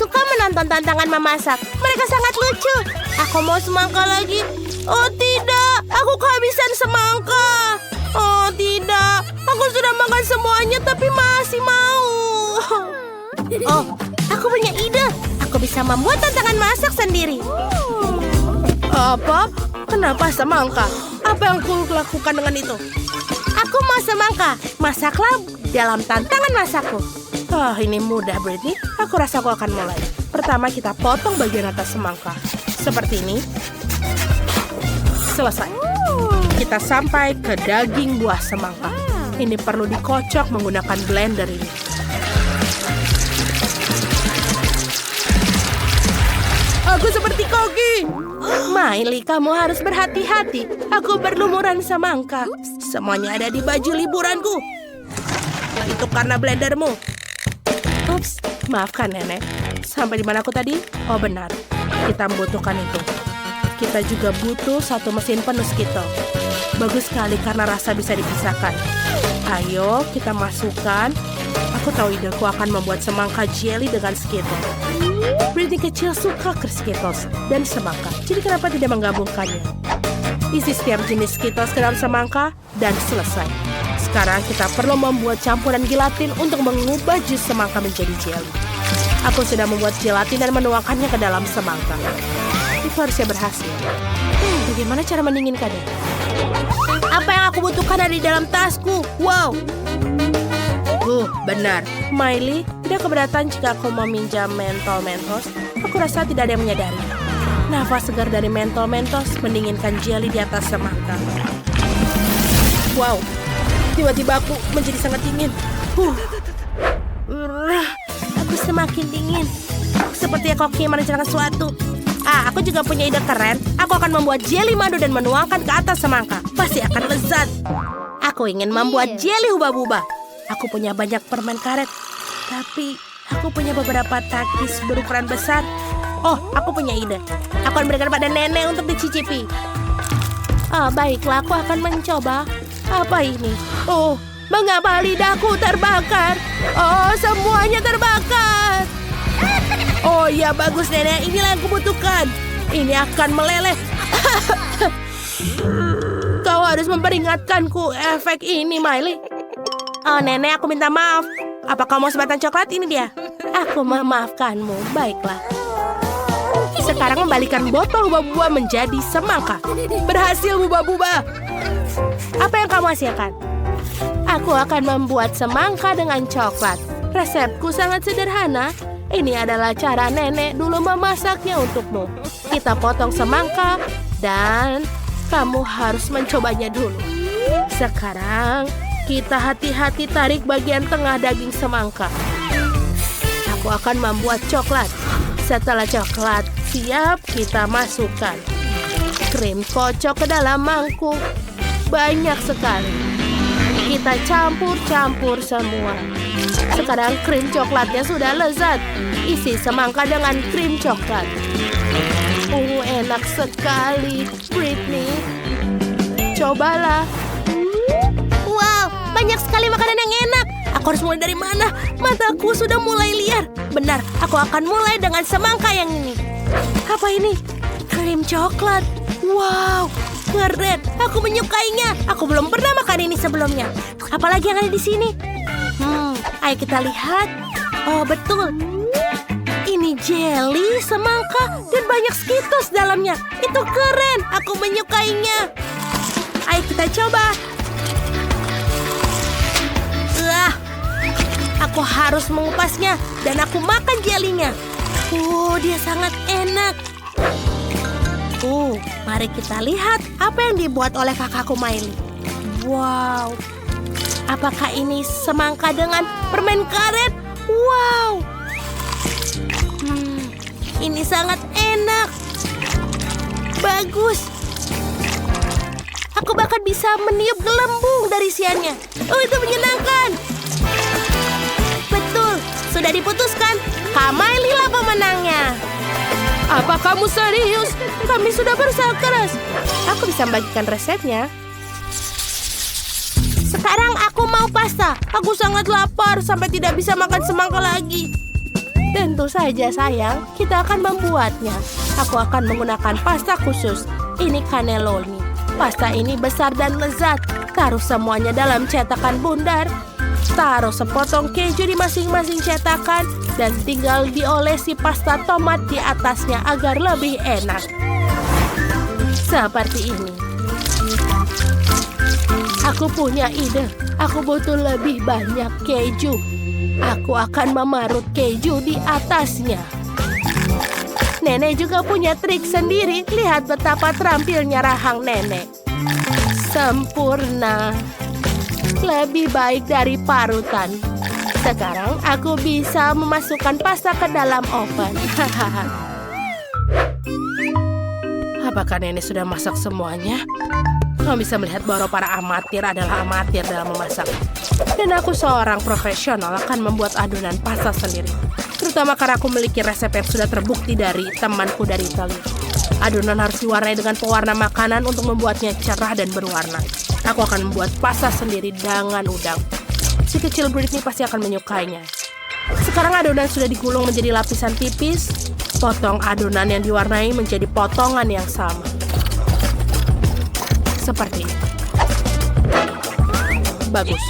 suka menonton tantangan memasak. Mereka sangat lucu. Aku mau semangka lagi. Oh tidak, aku kehabisan semangka. Oh tidak, aku sudah makan semuanya tapi masih mau. Oh, aku punya ide. Aku bisa membuat tantangan masak sendiri. Apa? Kenapa semangka? Apa yang aku lakukan dengan itu? Aku mau semangka. Masaklah dalam tantangan masakku. Ini mudah, Brittany. Aku rasa aku akan mulai. Pertama, kita potong bagian atas semangka. Seperti ini. Selesai. Kita sampai ke daging buah semangka. Ini perlu dikocok menggunakan blender ini. Aku seperti koki. Miley, kamu harus berhati-hati. Aku berlumuran semangka. Semuanya ada di baju liburanku. Itu karena blendermu. Ups, maafkan nenek. Sampai di mana aku tadi? Oh benar, kita membutuhkan itu. Kita juga butuh satu mesin penuh Skittle. Bagus sekali karena rasa bisa dipisahkan. Ayo kita masukkan. Aku tahu ideku akan membuat semangka jelly dengan Skittle. Brittany kecil suka ke Skittles dan semangka. Jadi kenapa tidak menggabungkannya? Isi setiap jenis Skittles ke dalam semangka dan selesai. Sekarang kita perlu membuat campuran gelatin untuk mengubah jus semangka menjadi jelly. Aku sudah membuat gelatin dan menuangkannya ke dalam semangka. Itu harusnya berhasil. Bagaimana cara mendinginkannya? Apa yang aku butuhkan ada di dalam tasku? Wow. Benar. Miley, tidak keberatan jika aku meminjam mentol mentos? Aku rasa tidak ada yang menyadari. Nafas segar dari mentol mentos mendinginkan jelly di atas semangka. Wow. Tiba-tiba aku menjadi sangat dingin. Aku semakin dingin. Seperti koki merencanakan sesuatu. Aku juga punya ide keren. Aku akan membuat jelly madu dan menuangkan ke atas semangka. Pasti akan lezat. Aku ingin membuat jelly hubah-bubah. Aku punya banyak permen karet. Tapi aku punya beberapa takis berukuran besar. Oh, aku punya ide. Aku akan berikan pada nenek untuk dicicipi. Baiklah, aku akan mencoba. Apa ini? Oh, mengapa lidahku terbakar? Oh, semuanya terbakar. Oh ya, bagus nenek. Inilah yang kubutuhkan. Ini akan meleleh. Kau harus memperingatkanku efek ini, Miley. Oh, nenek, aku minta maaf. Apa kau mau sebatang coklat? Ini dia. Aku memaafkanmu. Baiklah. Sekarang membalikan botol hubah-bubah menjadi semangka. Berhasil, hubah-bubah. Apa yang kamu hasilkan? Aku akan membuat semangka dengan coklat. Resepku sangat sederhana. Ini adalah cara nenek dulu memasaknya untukmu. Kita potong semangka dan kamu harus mencobanya dulu. Sekarang kita hati-hati tarik bagian tengah daging semangka. Aku akan membuat coklat. Setelah coklat siap, kita masukkan krim kocok ke dalam mangkuk. Banyak sekali. Kita campur-campur semua. Sekarang krim coklatnya sudah lezat. Isi semangka dengan krim coklat. Enak sekali, Brittany. Cobalah. Wow, banyak sekali makanan yang enak. Aku harus mulai dari mana? Mataku sudah mulai liar. Benar, aku akan mulai dengan semangka yang ini. Apa ini? Krim coklat. Wow, keren. Aku menyukainya. Aku belum pernah makan ini sebelumnya. Apalagi yang ada di sini? Ayo kita lihat. Oh, betul. Ini jelly, semangka, dan banyak Skittles dalamnya. Itu keren. Aku menyukainya. Ayo kita coba. Aku harus mengupasnya dan aku makan jelinya. Dia sangat enak. Mari kita lihat apa yang dibuat oleh kakakku Miley. Wow. Apakah ini semangka dengan permen karet? Wow. Ini sangat enak. Bagus. Aku bahkan bisa meniup gelembung dari isiannya. Itu menyenangkan. Betul, sudah diputuskan. Kak Miley lah pemenangnya. Apa kamu serius? Kami sudah berusaha keras. Aku bisa membagikan resepnya. Sekarang aku mau pasta. Aku sangat lapar sampai tidak bisa makan semangka lagi. Tentu saja sayang, kita akan membuatnya. Aku akan menggunakan pasta khusus. Ini cannelloni. Pasta ini besar dan lezat. Taruh semuanya dalam cetakan bundar. Taruh sepotong keju di masing-masing cetakan dan tinggal diolesi pasta tomat di atasnya agar lebih enak. Seperti ini. Aku punya ide. Aku butuh lebih banyak keju. Aku akan memarut keju di atasnya. Nenek juga punya trik sendiri. Lihat betapa terampilnya rahang nenek. Sempurna. Lebih baik dari parutan. Sekarang aku bisa memasukkan pasta ke dalam oven. Apakah nenek sudah masak semuanya? Kamu bisa melihat bahwa para amatir adalah amatir dalam memasak. Dan aku seorang profesional akan membuat adonan pasta sendiri. Terutama karena aku memiliki resep yang sudah terbukti dari temanku dari Italia. Adonan harus diwarnai dengan pewarna makanan untuk membuatnya cerah dan berwarna. Aku akan membuat pasta sendiri dengan udang. Si kecil Britney pasti akan menyukainya. Sekarang adonan sudah digulung menjadi lapisan tipis. Potong adonan yang diwarnai menjadi potongan yang sama. Seperti ini. Bagus.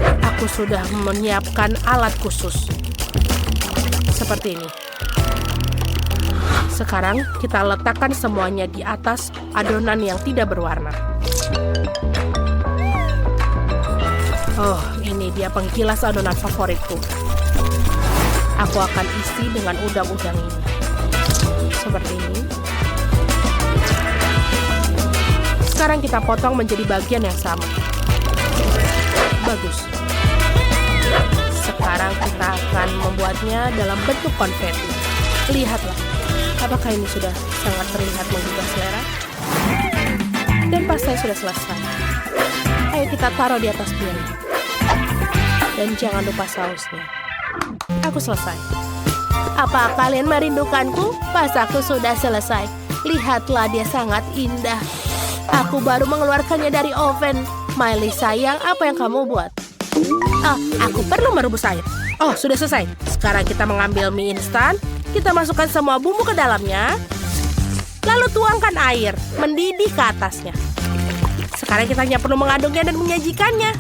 Aku sudah menyiapkan alat khusus. Seperti ini. Sekarang kita letakkan semuanya di atas adonan yang tidak berwarna. Oh, ini dia penggilas adonan favoritku. Aku akan isi dengan udang-udang ini. Seperti ini. Sekarang kita potong menjadi bagian yang sama. Bagus. Sekarang kita akan membuatnya dalam bentuk konfeti. Lihatlah. Apakah ini sudah sangat terlihat menggugah selera? Dan pastanya sudah selesai. Ayo kita taruh di atas piring. Dan jangan lupa sausnya. Aku selesai. Apa kalian merindukanku? Pastaku sudah selesai. Lihatlah, dia sangat indah. Aku baru mengeluarkannya dari oven. Miley sayang, apa yang kamu buat? Oh, aku perlu merebus air. Oh, sudah selesai. Sekarang kita mengambil mie instan. Kita masukkan semua bumbu ke dalamnya. Lalu tuangkan air, mendidih ke atasnya. Sekarang kita hanya perlu mengaduknya dan menyajikannya.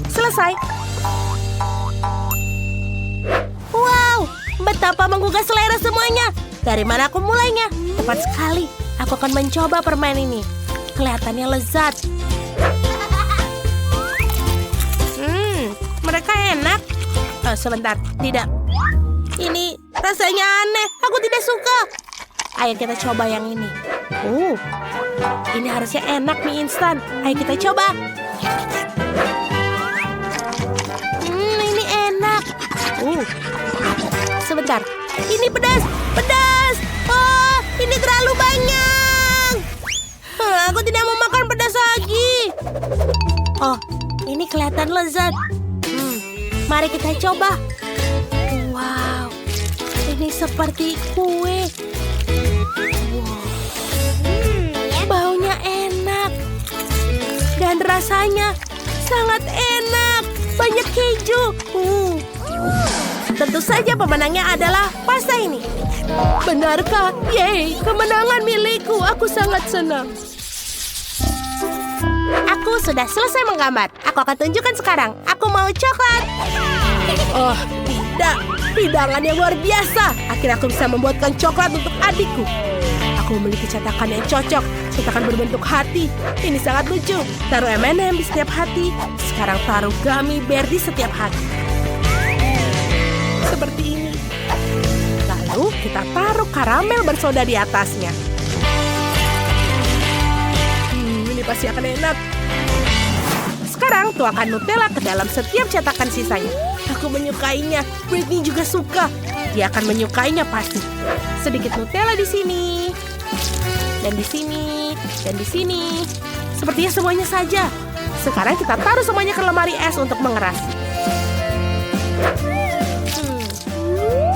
Selesai. Wow, betapa menggugah selera semuanya. Dari mana aku mulainya? Tepat sekali. Aku akan mencoba permen ini. Kelihatannya lezat. Mereka enak. Oh, sebentar, tidak. Ini rasanya aneh. Aku tidak suka. Ayo kita coba yang ini. Ini harusnya enak mie instan. Ayo kita coba. Ini enak. Sebentar. Ini pedas. Pedas. Oh, ini terlalu banyak. Aku tidak mau makan pedas lagi. Oh, ini kelihatan lezat. Mari kita coba. Wow, ini seperti kue. Wow. Baunya enak. Dan rasanya sangat enak. Banyak keju. Tentu saja pemenangnya adalah pasta ini. Benarkah? Yeay, kemenangan milikku. Aku sangat senang. Aku sudah selesai menggambar. Aku akan tunjukkan sekarang. Aku mau coklat. Oh, tidak. Hidangan yang luar biasa. Akhirnya aku bisa membuatkan coklat untuk adikku. Aku memiliki cetakan yang cocok. Cetakan berbentuk hati. Ini sangat lucu. Taruh M&M di setiap hati. Sekarang taruh gummy bear di setiap hati. Seperti ini. Lalu kita taruh karamel bersoda di atasnya. Ini pasti akan enak. Sekarang tuangkan Nutella ke dalam setiap cetakan sisanya. Aku menyukainya. Britney juga suka. Dia akan menyukainya pasti. Sedikit Nutella di sini. Dan di sini. Dan di sini. Sepertinya semuanya saja. Sekarang kita taruh semuanya ke lemari es untuk mengeras.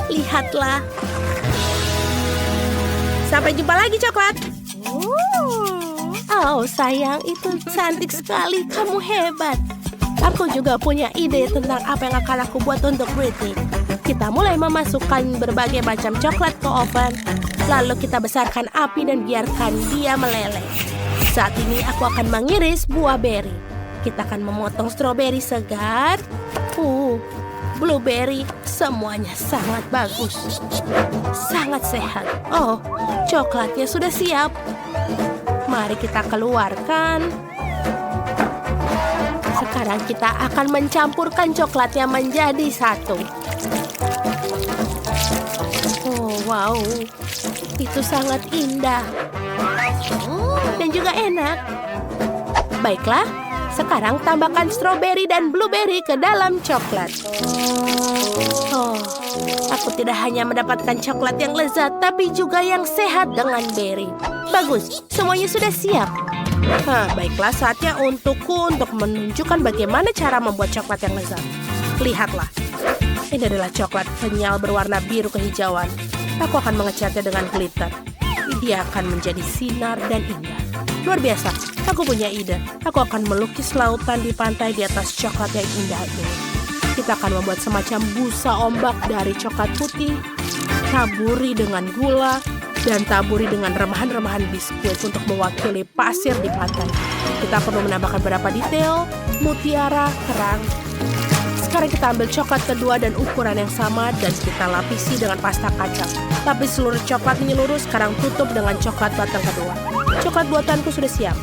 Lihatlah. Sampai jumpa lagi, coklat. Oh sayang, itu cantik sekali. Kamu hebat. Aku juga punya ide tentang apa yang akan aku buat untuk Britney. Kita mulai memasukkan berbagai macam coklat ke oven. Lalu kita besarkan api dan biarkan dia meleleh. Saat ini aku akan mengiris buah beri. Kita akan memotong stroberi segar. Blueberry, semuanya sangat bagus. Sangat sehat. Oh, coklatnya sudah siap. Mari kita keluarkan. Sekarang kita akan mencampurkan coklatnya menjadi satu. Oh, wow. Itu sangat indah. Dan juga enak. Baiklah, sekarang tambahkan stroberi dan blueberry ke dalam coklat. Oh, aku tidak hanya mendapatkan coklat yang lezat, tapi juga yang sehat dengan beri. Bagus, semuanya sudah siap. Baiklah, saatnya untukku untuk menunjukkan bagaimana cara membuat coklat yang lezat. Lihatlah, ini adalah coklat kenyal berwarna biru kehijauan. Aku akan mengecatnya dengan glitter. Dia akan menjadi sinar dan indah. Luar biasa, aku punya ide. Aku akan melukis lautan di pantai di atas coklat yang indah ini. Kita akan membuat semacam busa ombak dari coklat putih, taburi dengan gula, dan taburi dengan remahan-remahan biskuit untuk mewakili pasir di pantai. Kita perlu menambahkan beberapa detail, mutiara, kerang. Sekarang kita ambil coklat kedua dan ukuran yang sama dan kita lapisi dengan pasta kacang. Lapis seluruh coklat menyeluruh, sekarang tutup dengan coklat batang kedua. Coklat buatanku sudah siap.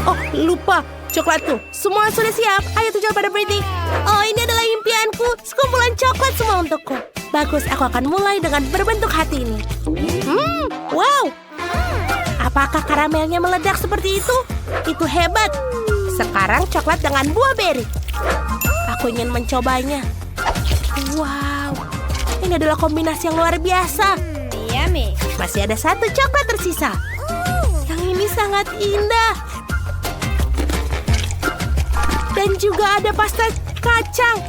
Oh, lupa. Coklatku. Semua sudah siap. Ayo tunjukkan pada Britney. Oh, ini adalah impianku. Sekumpulan coklat semua untukku. Bagus, aku akan mulai dengan berbentuk hati ini. Wow. Apakah karamelnya meledak seperti itu? Itu hebat. Sekarang coklat dengan buah beri. Aku ingin mencobanya. Wow. Ini adalah kombinasi yang luar biasa. Yummy. Masih ada satu coklat tersisa. Yang ini sangat indah. Dan juga ada pasta kacang.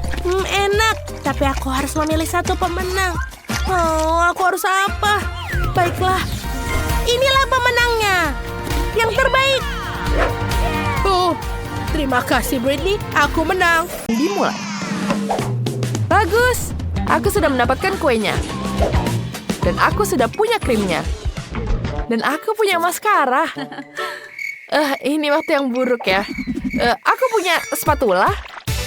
Enak. Tapi aku harus memilih satu pemenang. Oh, aku harus apa? Baiklah. Inilah pemenangnya. Yang terbaik. Oh, terima kasih Britney. Aku menang. Dimulai. Bagus. Aku sudah mendapatkan kuenya. Dan aku sudah punya krimnya. Dan aku punya maskara. Ini waktu yang buruk ya. Aku punya spatula.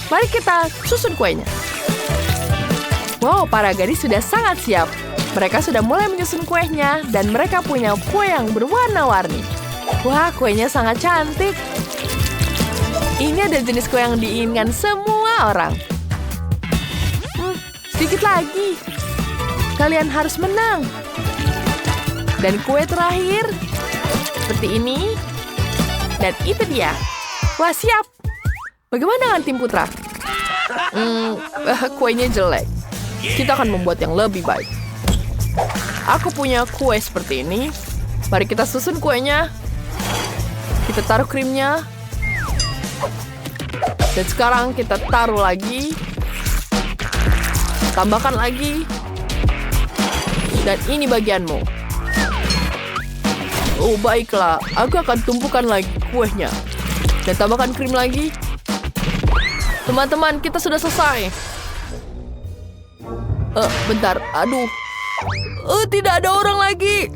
Mari kita susun kuenya. Wow, para gadis sudah sangat siap. Mereka sudah mulai menyusun kuenya. Dan mereka punya kue yang berwarna-warni. Wah, kuenya sangat cantik. Ini ada jenis kue yang diinginkan semua orang. Sedikit lagi. Kalian harus menang. Dan kue terakhir. Seperti ini. Dan itu dia. Wah, siap. Bagaimana dengan tim putra? Kuenya jelek. Kita akan membuat yang lebih baik. Aku punya kue seperti ini. Mari kita susun kuenya. Kita taruh krimnya. Dan sekarang kita taruh lagi. Tambahkan lagi. Dan ini bagianmu. Oh, baiklah. Aku akan tumpukan lagi kuenya. Dan tambahkan krim lagi. Teman-teman, kita sudah selesai. Bentar. Aduh. Tidak ada orang lagi.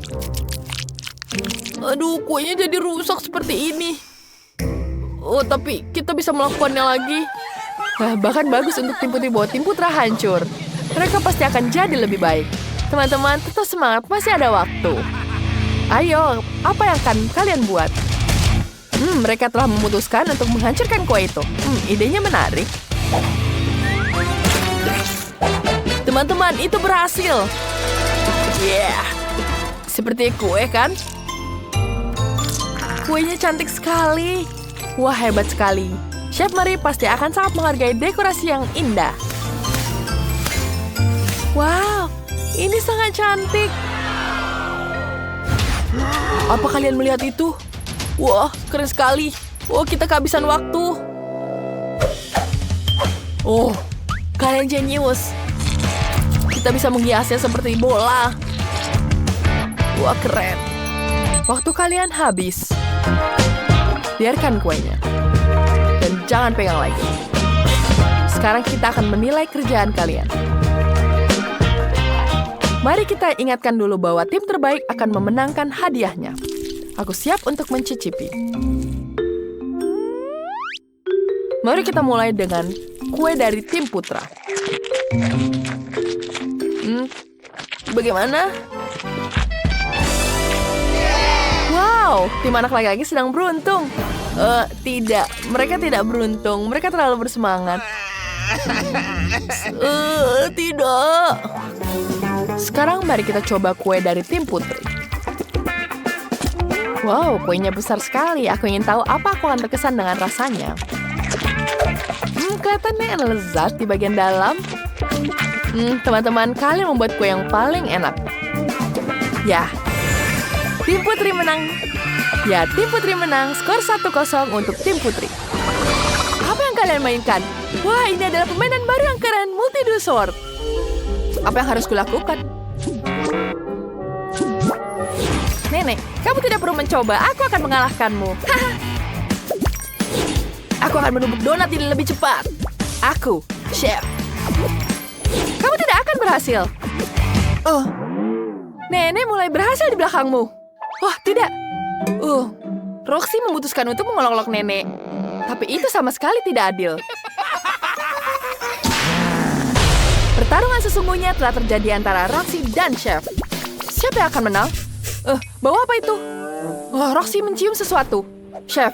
Aduh, kuenya jadi rusak seperti ini. Oh, tapi kita bisa melakukannya lagi. Bahkan bagus untuk tim putih bahwa tim putra hancur. Mereka pasti akan jadi lebih baik. Teman-teman, tetap semangat, masih ada waktu. Ayo, apa yang akan kalian buat? Mereka telah memutuskan untuk menghancurkan kue itu. Idenya menarik. Teman-teman, itu berhasil. Yeah. Seperti kue, kan? Kuenya cantik sekali. Wah, hebat sekali. Chef Marie pasti akan sangat menghargai dekorasi yang indah. Wow, ini sangat cantik. Apa kalian melihat itu? Wah, keren sekali. Wah, kita kehabisan waktu. Oh, kalian jenius. Kita bisa menghiasnya seperti bola. Wah, keren. Waktu kalian habis. Biarkan kuenya. Dan jangan pegang lagi. Sekarang kita akan menilai kerjaan kalian. Mari kita ingatkan dulu bahwa tim terbaik akan memenangkan hadiahnya. Aku siap untuk mencicipi. Mari kita mulai dengan kue dari tim putra. Bagaimana? Wow, tim anak laki-laki sedang beruntung. Tidak, mereka tidak beruntung. Mereka terlalu bersemangat. Tidak. Sekarang mari kita coba kue dari tim putri. Wow, kuenya besar sekali. Aku ingin tahu apa aku akan terkesan dengan rasanya. Kelihatannya lezat di bagian dalam. Teman-teman, kalian membuat kue yang paling enak. Ya, tim putri menang. Ya, tim putri menang. Skor 1-0 untuk tim putri. Apa yang kalian mainkan? Wah, ini adalah permainan baru yang keren, Multi-Duo Sword. Apa yang harus kulakukan? Nenek, kamu tidak perlu mencoba. Aku akan mengalahkanmu. Aku akan menumbuk donat ini lebih cepat. Aku, chef. Kamu tidak akan berhasil. Nenek mulai berhasil di belakangmu. Wah, tidak. Roxy memutuskan untuk mengolok-olok nenek. Tapi itu sama sekali tidak adil. Pertarungan sesungguhnya telah terjadi antara Roxy dan Chef. Siapa yang akan menang? Bawa apa itu? Roxy mencium sesuatu. Chef,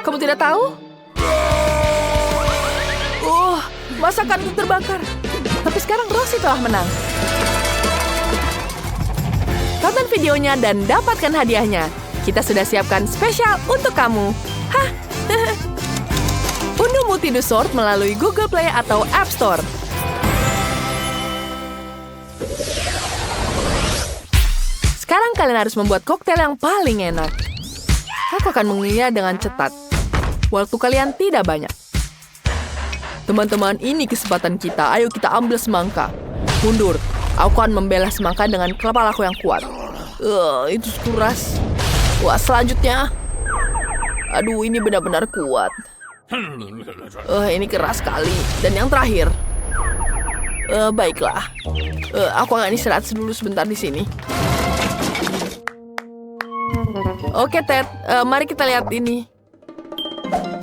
kamu tidak tahu? Masakanku terbakar. Tapi sekarang Roxy telah menang. Tonton videonya dan dapatkan hadiahnya. Kita sudah siapkan spesial untuk kamu. Unduh Multi-Duo Sword melalui Google Play atau App Store. Sekarang kalian harus membuat koktail yang paling enak. Aku akan mengunyahnya dengan cepat. Waktu kalian tidak banyak. Teman-teman, ini kesempatan kita. Ayo kita ambil semangka. Mundur. Aku akan membelah semangka dengan kepalaku yang kuat. Itu keras. Wah, selanjutnya. Aduh, ini benar-benar kuat. Ini keras sekali. Dan yang terakhir. Baiklah. Aku akan istirahat dulu sebentar di sini. Oke, Ted. Mari kita lihat ini.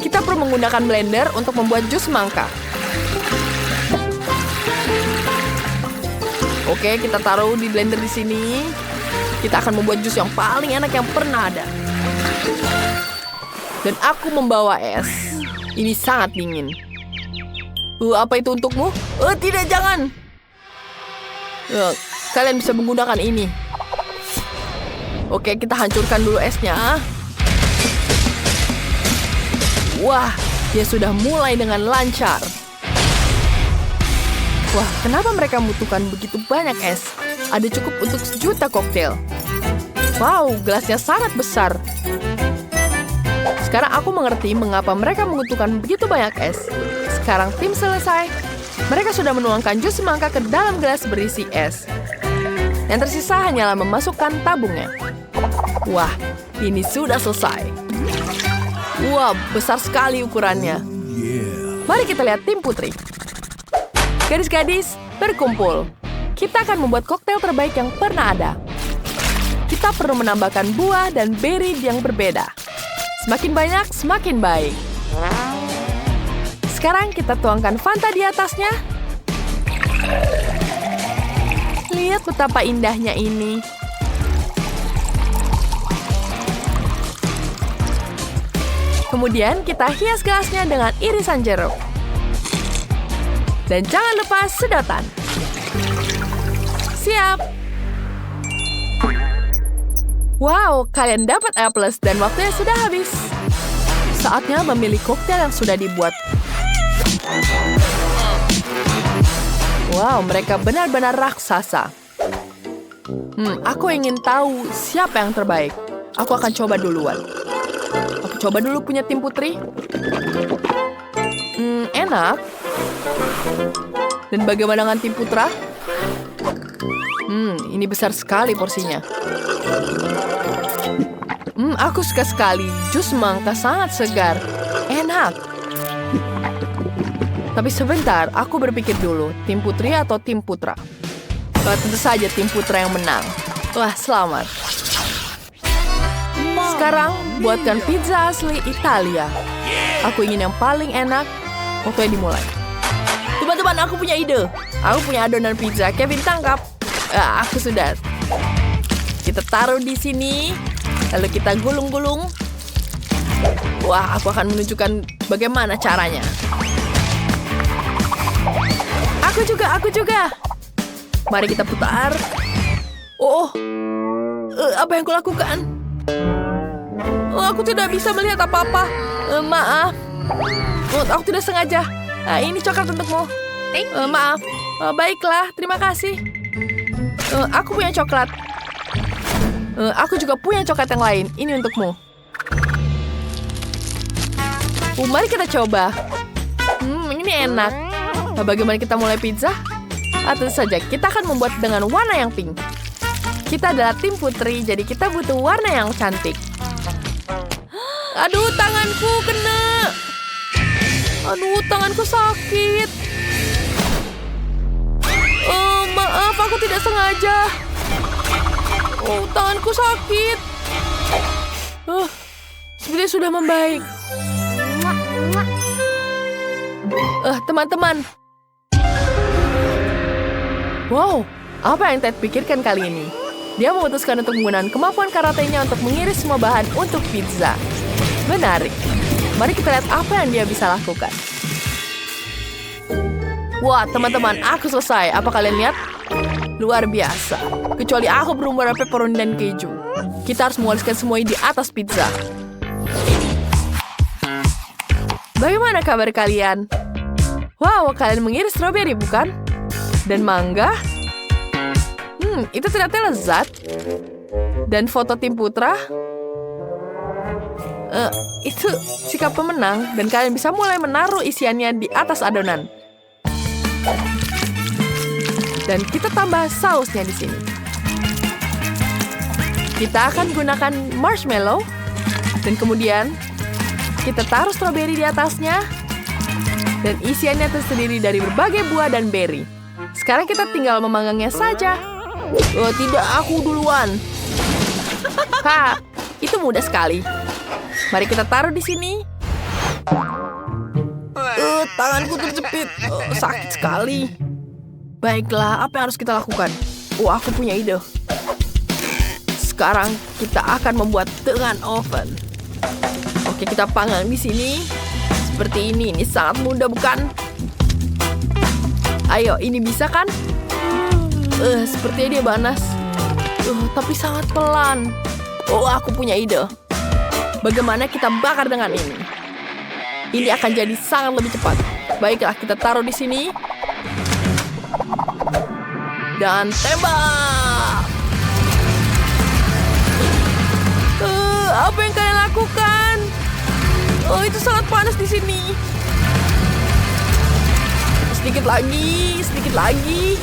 Kita perlu menggunakan blender untuk membuat jus semangka. Oke, kita taruh di blender di sini. Kita akan membuat jus yang paling enak yang pernah ada. Dan aku membawa es. Ini sangat dingin. Apa itu untukmu? Tidak, jangan. Kalian bisa menggunakan ini. Oke, kita hancurkan dulu esnya. Wah, dia sudah mulai dengan lancar. Wah, kenapa mereka membutuhkan begitu banyak es? Ada cukup untuk 1 juta koktail. Wow, gelasnya sangat besar. Sekarang aku mengerti mengapa mereka membutuhkan begitu banyak es. Sekarang tim selesai. Mereka sudah menuangkan jus semangka ke dalam gelas berisi es. Yang tersisa hanyalah memasukkan tabungnya. Wah, ini sudah selesai. Wah, besar sekali ukurannya. Mari kita lihat tim putri. Gadis-gadis, berkumpul. Kita akan membuat koktail terbaik yang pernah ada. Kita perlu menambahkan buah dan beri yang berbeda. Semakin banyak, semakin baik. Sekarang kita tuangkan Fanta di atasnya. Lihat betapa indahnya ini. Kemudian kita hias gelasnya dengan irisan jeruk. Dan jangan lupa sedotan. Siap! Wow, kalian dapat A+ dan waktunya sudah habis. Saatnya memilih koktail yang sudah dibuat. Wow, mereka benar-benar raksasa. Aku ingin tahu siapa yang terbaik. Aku akan coba duluan. Aku coba dulu punya tim putri. Enak. Dan bagaimana dengan tim putra? Ini besar sekali porsinya. Aku suka sekali. Jus semangka sangat segar. Enak. Tapi sebentar, aku berpikir dulu, tim putri atau tim putra? Tentu saja tim putra yang menang. Wah, selamat. Sekarang, buatkan pizza asli Italia. Aku ingin yang paling enak. Waktunya dimulai. Teman-teman, aku punya ide. Aku punya adonan pizza. Kevin, tangkap. Aku sudah. Kita taruh di sini. Lalu kita gulung-gulung. Wah, aku akan menunjukkan bagaimana caranya. Aku juga. Mari kita putar. Apa yang kulakukan? Aku tidak bisa melihat apa-apa. Maaf. Aku tidak sengaja. Ini coklat untukmu. Maaf. Baiklah, terima kasih. Aku punya coklat. Aku juga punya coklat yang lain. Ini untukmu. Mari kita coba. Ini enak. Bagaimana kita mulai pizza? Tentu saja, kita akan membuat dengan warna yang pink. Kita adalah tim putri, jadi kita butuh warna yang cantik. Aduh, tanganku kena. Aduh, tanganku sakit. Maaf, aku tidak sengaja. Tanganku sakit. Sepertinya sudah membaik. Teman-teman. Wow, apa yang Ted pikirkan kali ini? Dia memutuskan untuk menggunakan kemampuan karatenya untuk mengiris semua bahan untuk pizza. Menarik. Mari kita lihat apa yang dia bisa lakukan. Wah, teman-teman, aku selesai. Apa kalian lihat? Luar biasa. Kecuali aku berumur pepperoni dan keju. Kita harus mengoleskan semuanya di atas pizza. Bagaimana kabar kalian? Wow, kalian mengiris stroberi, bukan? Dan mangga? Itu ternyata lezat. Dan foto tim putra? Itu sikap pemenang. Dan kalian bisa mulai menaruh isiannya di atas adonan. Dan kita tambah sausnya di sini. Kita akan gunakan marshmallow. Dan kemudian kita taruh stroberi di atasnya. Dan isiannya terdiri dari berbagai buah dan berry. Sekarang kita tinggal memanggangnya saja. Tidak, aku duluan. Itu mudah sekali. Mari kita taruh di sini. Tanganku terjepit. Sakit sekali. Baiklah, apa yang harus kita lakukan? Aku punya ide. Sekarang kita akan membuat dengan oven. Oke, kita panggang di sini. Seperti ini. Ini sangat mudah, bukan? Ayo, ini bisa kan? Sepertinya dia panas. Tapi sangat pelan. Aku punya ide. Bagaimana kita bakar dengan ini? Ini akan jadi sangat lebih cepat. Baiklah, kita taruh di sini. Dan tembak! Apa yang kalian lakukan? Itu sangat panas di sini. Sedikit lagi.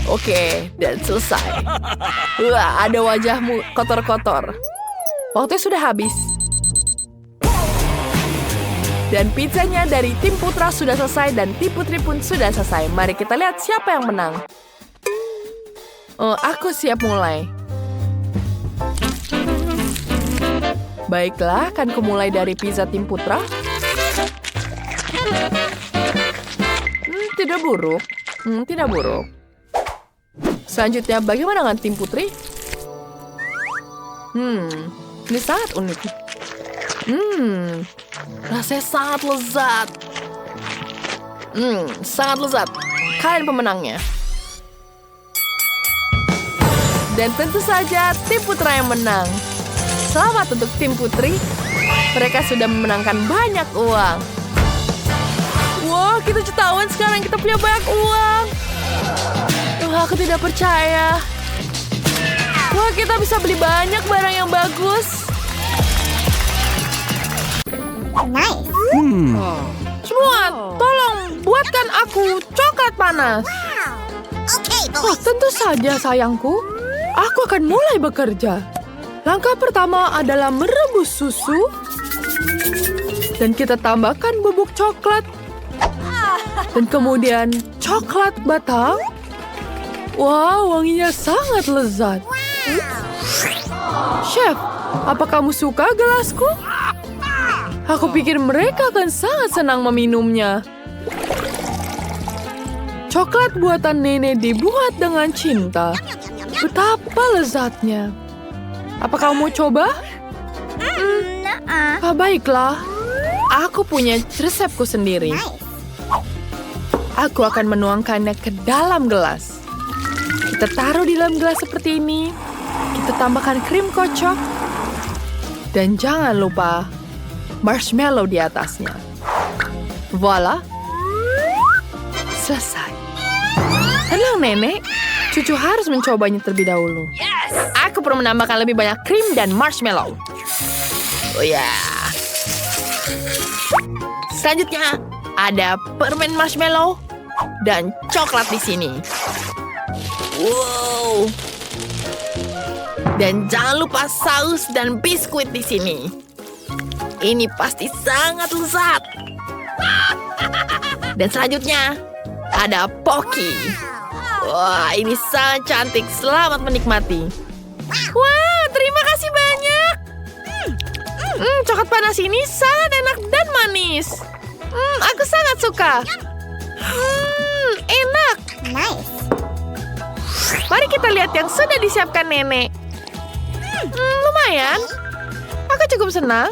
Oke, dan selesai. Ada wajahmu kotor-kotor. Waktunya sudah habis. Dan pizzanya dari tim putra sudah selesai dan tim putri pun sudah selesai. Mari kita lihat siapa yang menang. Aku siap mulai. Baiklah, akan kumulai dari pizza tim putra. Tidak buruk. Tidak buruk. Selanjutnya, bagaimana dengan tim putri? Ini sangat unik. Rasanya sangat lezat. Sangat lezat. Kalian pemenangnya. Dan tentu saja tim putra yang menang. Selamat untuk tim putri. Mereka sudah memenangkan banyak uang. Wah, kita jutawan sekarang. Kita punya banyak uang. Aku tidak percaya. Wah, kita bisa beli banyak barang yang bagus. Nice. Semua, tolong buatkan aku coklat panas. Okay, boys. Tentu saja, sayangku. Aku akan mulai bekerja. Langkah pertama adalah merebus susu. Dan kita tambahkan bubuk coklat. Dan kemudian coklat batang. Wow, wanginya sangat lezat. Chef, apa kamu suka gelasku? Aku pikir mereka akan sangat senang meminumnya. Coklat buatan nenek dibuat dengan cinta. Betapa lezatnya. Apa kamu mau coba? Baiklah. Aku punya resepku sendiri. Aku akan menuangkannya ke dalam gelas. Kita taruh di dalam gelas seperti ini. Kita tambahkan krim kocok. Dan jangan lupa marshmallow di atasnya. Voila. Selesai. Tenang, Nenek. Cucu harus mencobanya terlebih dahulu. Aku perlu menambahkan lebih banyak krim dan marshmallow. Oh ya. Selanjutnya, ada permen marshmallow dan coklat di sini. Wow. Dan jangan lupa saus dan biskuit di sini. Ini pasti sangat lezat. Dan selanjutnya, ada Pocky. Wah, ini sangat cantik. Selamat menikmati. Wah, terima kasih banyak. Coklat panas ini sangat enak dan manis. Aku sangat suka. Enak. Nice. Mari kita lihat yang sudah disiapkan nenek. Lumayan. Aku cukup senang.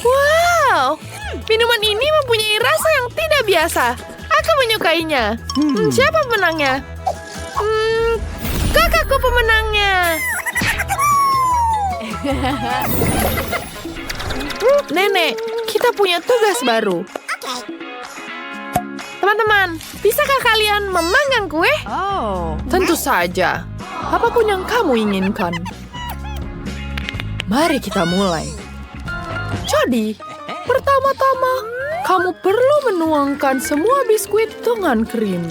Wow, minuman ini mempunyai rasa yang tidak biasa. Aku menyukainya. Siapa pemenangnya? Kakakku pemenangnya. Nenek, kita punya tugas baru. Teman-teman, bisakah kalian memanggang kue? Tentu saja. Apapun yang kamu inginkan. Mari kita mulai. Jadi, pertama-tama, kamu perlu menuangkan semua biskuit dengan krim.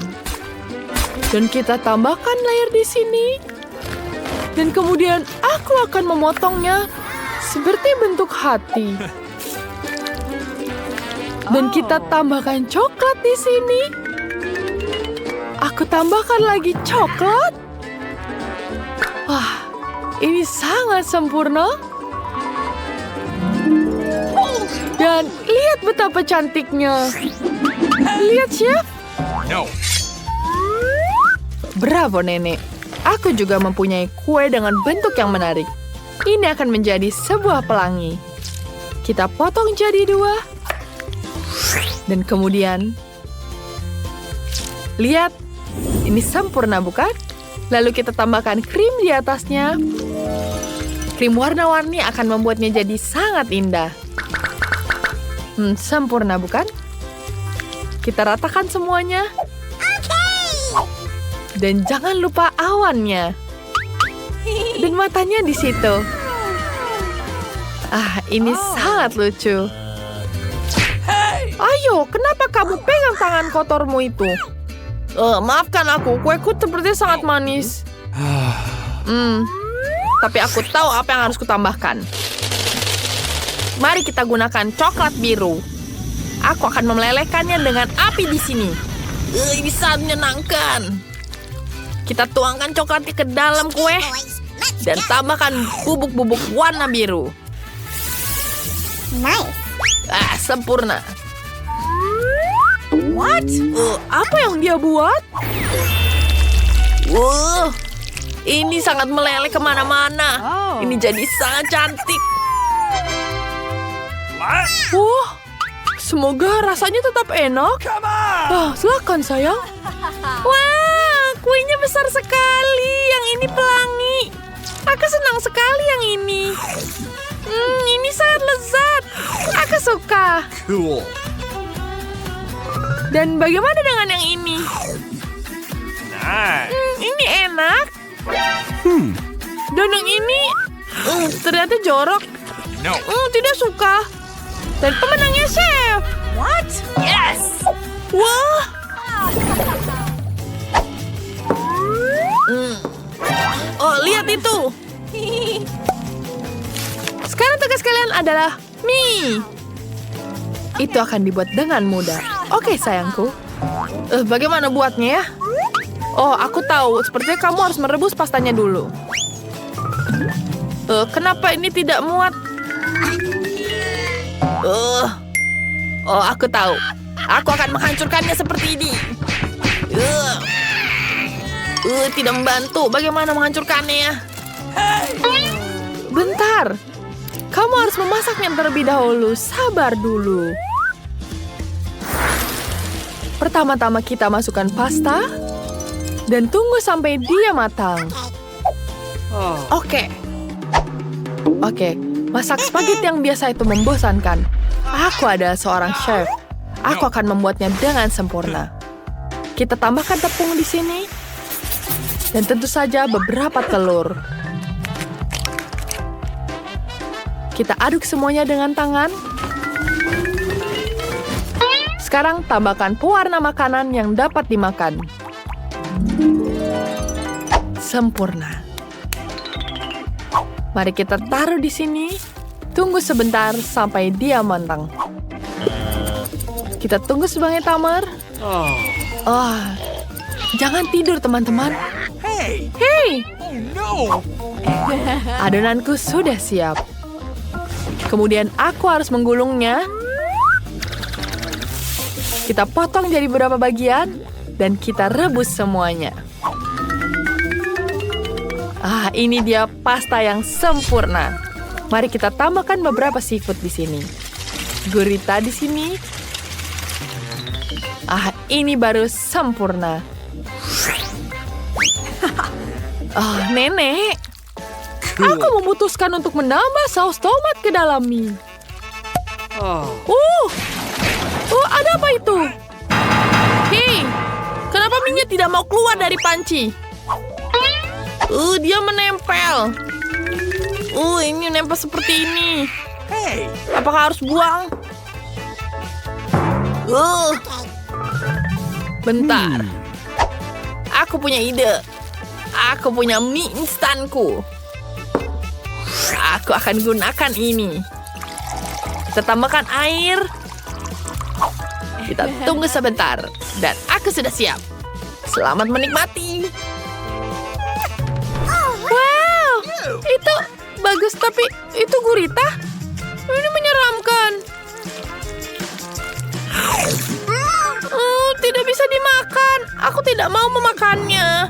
Dan kita tambahkan layer di sini. Dan kemudian aku akan memotongnya seperti bentuk hati. Dan kita tambahkan coklat di sini. Aku tambahkan lagi coklat. Wah, ini sangat sempurna. Dan lihat betapa cantiknya. Lihat, Chef. No. Bravo, Nenek. Aku juga mempunyai kue dengan bentuk yang menarik. Ini akan menjadi sebuah pelangi. Kita potong jadi 2. Dan kemudian, lihat, ini sempurna bukan? Lalu kita tambahkan krim di atasnya. Krim warna-warni akan membuatnya jadi sangat indah. Sempurna bukan? Kita ratakan semuanya. Dan jangan lupa awannya. Dan matanya di situ. Ini sangat lucu. Ayo, kenapa kamu pegang tangan kotormu itu? Maafkan aku, kueku sepertinya sangat manis. Tapi aku tahu apa yang harus kutambahkan. Mari kita gunakan coklat biru. Aku akan memelelehkannya dengan api di sini. Ini sangat menyenangkan. Kita tuangkan coklatnya ke dalam kue dan tambahkan bubuk-bubuk warna biru. Nice. Sempurna. What? Apa yang dia buat? Ini sangat meleleh kemana-mana. Ini jadi sangat cantik. Semoga rasanya tetap enak. Silakan sayang. Wah, kuenya besar sekali. Yang ini pelangi. Aku senang sekali yang ini. Ini sangat lezat. Aku suka. Cool. Dan bagaimana dengan yang ini? Nice. Ini enak. Dan yang ini ternyata jorok. No. Tidak suka. Dan pemenangnya Chef. What? Yes. Wah. Lihat itu. Sekarang tugas kalian adalah mie. Itu akan dibuat dengan mudah. Oke, sayangku. Bagaimana buatnya ya? Oh, aku tahu. Sepertinya kamu harus merebus pastanya dulu. Kenapa ini tidak muat? Oh, aku tahu. Aku akan menghancurkannya seperti ini. Tidak membantu. Bagaimana menghancurkannya ya? Bentar. Kamu harus memasaknya terlebih dahulu. Sabar dulu. Pertama-tama kita masukkan pasta dan tunggu sampai dia matang. Oke, masak spaghetti yang biasa itu membosankan. Aku adalah seorang chef. Aku akan membuatnya dengan sempurna. Kita tambahkan tepung di sini. Dan tentu saja beberapa telur. Kita aduk semuanya dengan tangan. Sekarang tambahkan pewarna makanan yang dapat dimakan. Sempurna. Mari kita taruh di sini. Tunggu sebentar sampai dia matang. Kita tunggu sebagai timer. Jangan tidur, teman-teman. Hey! Adonanku sudah siap. Kemudian aku harus menggulungnya. Kita potong jadi beberapa bagian dan kita rebus semuanya. Ini dia pasta yang sempurna. Mari kita tambahkan beberapa seafood di sini. Gurita di sini. Ini baru sempurna. Nenek. Aku memutuskan untuk menambah saus tomat ke dalam mie. Ada apa itu? Hei, kenapa minyak tidak mau keluar dari panci? Dia menempel. Ini nempel seperti ini. Apakah harus buang? Bentar. Aku punya ide. Aku punya mie instanku. Aku akan gunakan ini. Kita tambahkan air. Kita tunggu sebentar. Dan aku sudah siap. Selamat menikmati. Wow, itu bagus, tapi itu gurita. Ini menyeramkan. Tidak bisa dimakan. Aku tidak mau memakannya.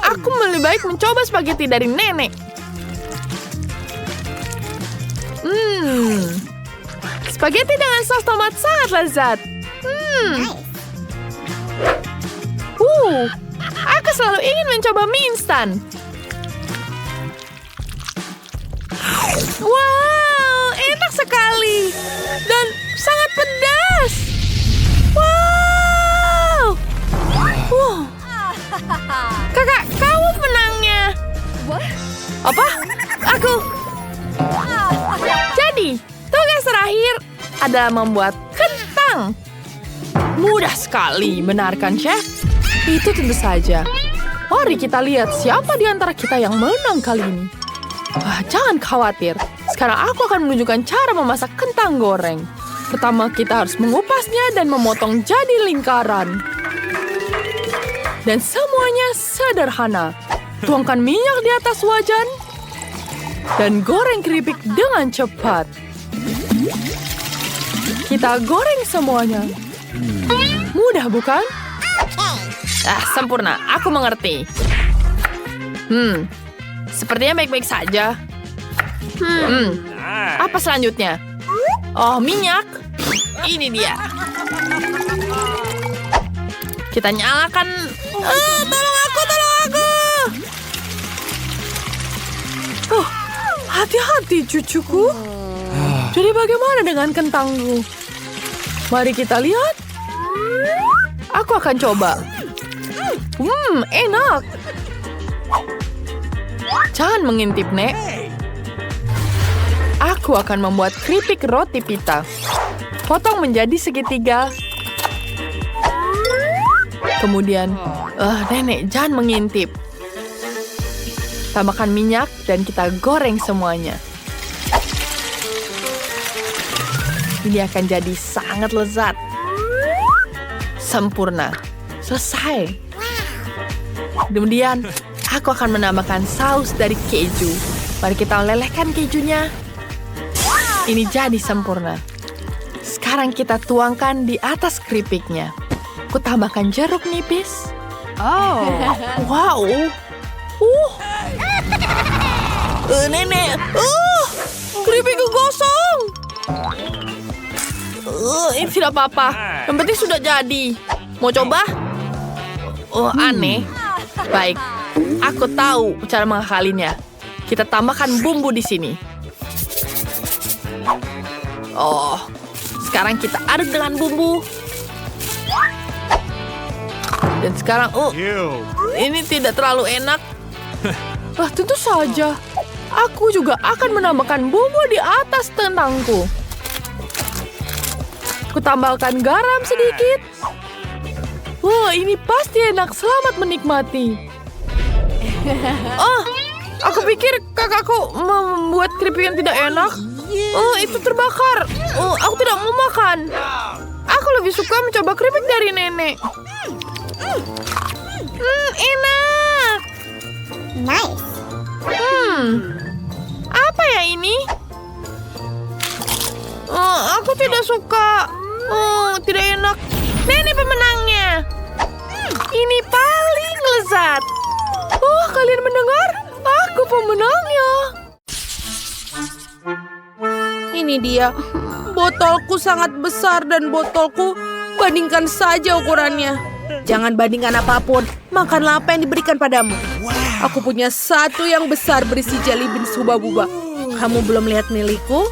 Aku lebih baik mencoba spaghetti dari nenek. Spaghetti dengan saus tomat sangat lezat. Aku selalu ingin mencoba mie instan. Wow, enak sekali. Dan sangat pedas. Wow. Kakak, kamu menangnya. Apa? Aku. Jadi, tugas terakhir adalah membuat kentang. Mudah sekali, benar kan, Chef? Itu tentu saja. Mari kita lihat siapa di antara kita yang menang kali ini. Jangan khawatir. Sekarang aku akan menunjukkan cara memasak kentang goreng. Pertama, kita harus mengupasnya dan memotong jadi lingkaran. Dan semuanya sederhana. Tuangkan minyak di atas wajan. Dan goreng keripik dengan cepat. Kita goreng semuanya. Mudah, bukan? Sempurna. Aku mengerti. Sepertinya baik-baik saja. Apa selanjutnya? Minyak. Ini dia. Kita nyalakan. Tolong aku. Hati-hati, cucuku. Jadi bagaimana dengan kentangku? Mari kita lihat. Aku akan coba. Enak. Jangan mengintip, Nek. Aku akan membuat keripik roti pita. Potong menjadi segitiga. Kemudian, Nenek, jangan mengintip. Tambahkan minyak dan kita goreng semuanya. Ini akan jadi sangat lezat. Sempurna. Selesai. Kemudian, aku akan menambahkan saus dari keju. Mari kita lelehkan kejunya. Ini jadi sempurna. Sekarang kita tuangkan di atas keripiknya. Aku tambahkan jeruk nipis. Oh, wow. Nenek, keripikku gosong. Ini tidak apa-apa. Yang penting sudah jadi. Mau coba? Oh, aneh. Baik, aku tahu cara mengakalinya. Kita tambahkan bumbu di sini. Oh, sekarang kita aduk dengan bumbu. Dan sekarang, ini tidak terlalu enak. Tentu saja. Aku juga akan menambahkan bumbu di atas kentangku. Aku tambahkan garam sedikit. Wah, ini pasti enak. Selamat menikmati. Oh, aku pikir kakakku membuat keripik yang tidak enak. Oh, itu terbakar. Oh, aku tidak mau makan. Aku lebih suka mencoba keripik dari nenek. Enak. Nice. Apa ya ini? Oh, aku tidak suka. Oh, tidak enak. Nenek pemenangnya. Ini paling lezat. Oh, kalian mendengar? Aku pemenangnya. Ini dia. Botolku sangat besar dan botolku bandingkan saja ukurannya. Jangan bandingkan apapun. Makanlah apa yang diberikan padamu. Aku punya satu yang besar berisi jelly beans huba-buba. Kamu belum lihat milikku?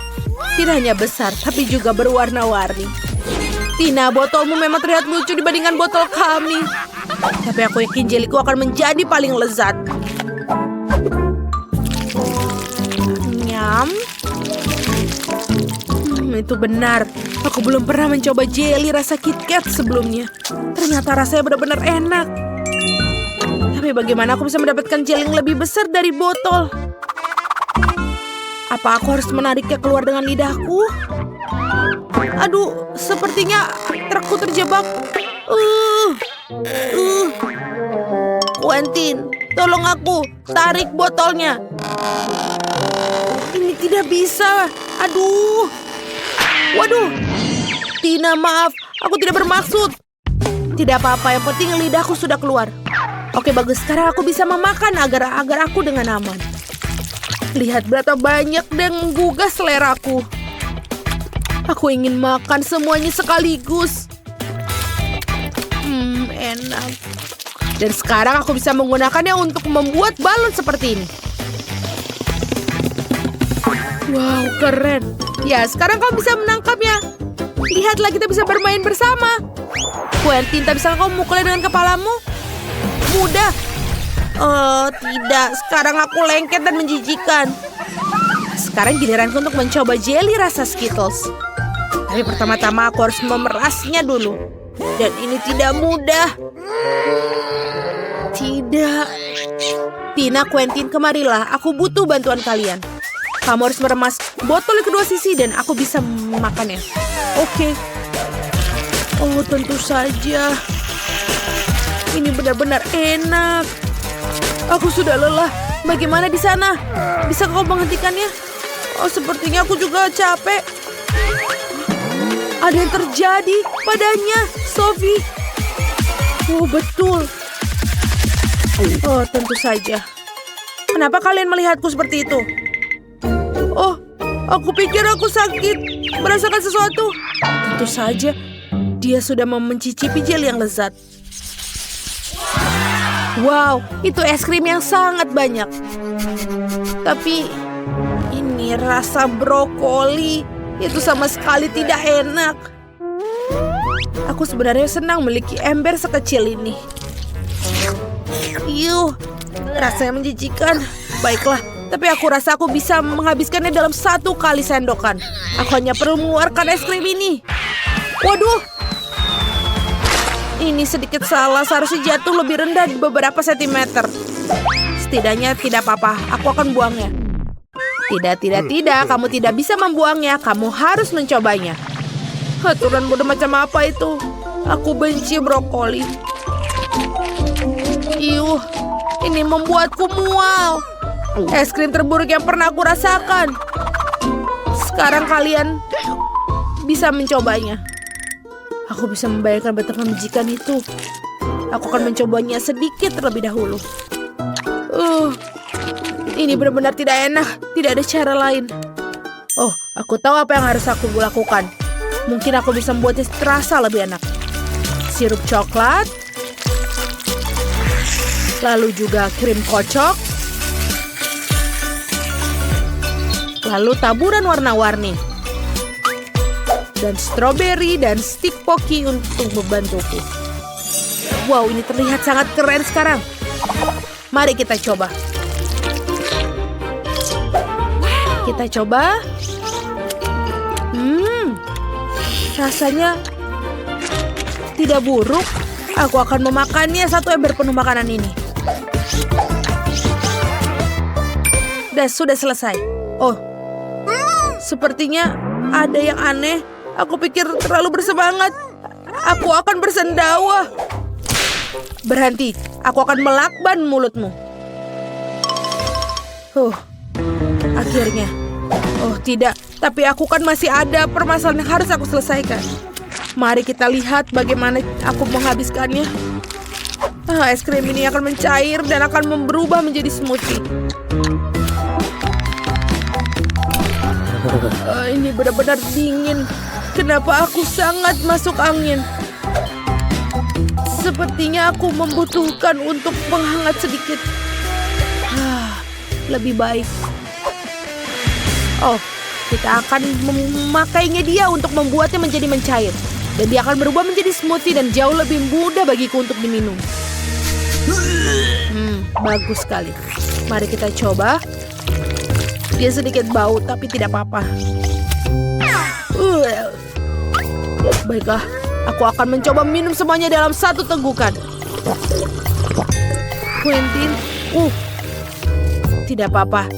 Tidak hanya besar, tapi juga berwarna-warni. Tina, botolmu memang terlihat lucu dibandingkan botol kami. Tapi aku yakin jeliku akan menjadi paling lezat. Nyam. Itu benar. Aku belum pernah mencoba jelly rasa KitKat sebelumnya. Ternyata rasanya benar-benar enak. Tapi bagaimana aku bisa mendapatkan jelly yang lebih besar dari botol? Apa aku harus menariknya keluar dengan lidahku? Aduh, sepertinya trukku terjebak. Quentin, tolong aku. Tarik botolnya. Ini tidak bisa. Aduh. Waduh. Tina, maaf. Aku tidak bermaksud. Tidak apa-apa, yang penting lidahku sudah keluar. Oke, bagus. Sekarang aku bisa memakan agar aku dengan aman. Lihat berapa banyak dan menggugah seleraku. Aku ingin makan semuanya sekaligus. Enak. Dan sekarang aku bisa menggunakannya untuk membuat balon seperti ini. Wow, keren. Ya, sekarang kau bisa menangkapnya. Lihatlah, kita bisa bermain bersama. Quentin, tak bisa kau mukulnya dengan kepalamu? Mudah. Oh, tidak. Sekarang aku lengket dan menjijikan. Sekarang giliranku untuk mencoba jelly rasa Skittles. Tapi pertama-tama aku harus memerasnya dulu. Dan ini tidak mudah. Tidak. Tina, Quentin, kemarilah. Aku butuh bantuan kalian. Kamu harus meremas botol di kedua sisi dan aku bisa memakannya. Oke. Oh, tentu saja. Ini benar-benar enak. Aku sudah lelah. Bagaimana di sana? Bisa kau menghentikannya? Oh, sepertinya aku juga capek. Ada yang terjadi padanya, Sophie. Oh, betul. Oh, tentu saja. Kenapa kalian melihatku seperti itu? Oh, aku pikir aku sakit. Merasakan sesuatu. Tentu saja. Dia sudah mencicipi jelly yang lezat. Wow, itu es krim yang sangat banyak. Tapi ini rasa brokoli. Itu sama sekali tidak enak. Aku sebenarnya senang memiliki ember sekecil ini. Yuh, rasanya menjijikan. Baiklah, tapi aku rasa aku bisa menghabiskannya dalam 1 kali sendokan. Aku hanya perlu mengeluarkan es krim ini. Waduh, ini sedikit salah. Seharusnya jatuh lebih rendah di beberapa sentimeter. Setidaknya tidak apa-apa, aku akan buangnya. Tidak, kamu tidak bisa membuangnya, kamu harus mencobanya. Aturan bodoh macam apa itu? Aku benci brokoli. Iuh, ini membuatku mual. Es krim terburuk yang pernah aku rasakan. Sekarang kalian bisa mencobanya. Aku bisa membayangkan betapa menjijikan itu. Aku akan mencobanya sedikit terlebih dahulu. Ini benar-benar tidak enak. Tidak ada cara lain. Oh, aku tahu apa yang harus aku lakukan. Mungkin aku bisa membuatnya terasa lebih enak. Sirup coklat. Lalu juga krim kocok. Lalu taburan warna-warni. Dan stroberi dan stik poki untuk membantuku. Wow, ini terlihat sangat keren sekarang. Mari kita coba. Kita coba. Rasanya tidak buruk. Aku akan memakannya satu ember penuh makanan ini. Dan sudah selesai. Oh, sepertinya ada yang aneh. Aku pikir terlalu bersemangat. Aku akan bersendawa. Berhenti. Aku akan melakban mulutmu. Akhirnya. Oh, tidak. Tapi aku kan masih ada permasalahan yang harus aku selesaikan. Mari kita lihat bagaimana aku menghabiskannya. Es krim ini akan mencair dan akan berubah menjadi smoothie. Ini benar-benar dingin. Kenapa aku sangat masuk angin? Sepertinya aku membutuhkan untuk menghangat sedikit. Lebih baik. Oh, kita akan memakainya dia untuk membuatnya menjadi mencair. Dan dia akan berubah menjadi smoothie dan jauh lebih mudah bagiku untuk diminum. Bagus sekali. Mari kita coba. Dia sedikit bau, tapi tidak apa-apa. Baiklah, aku akan mencoba minum semuanya dalam satu tegukan. Quentin, tidak apa-apa.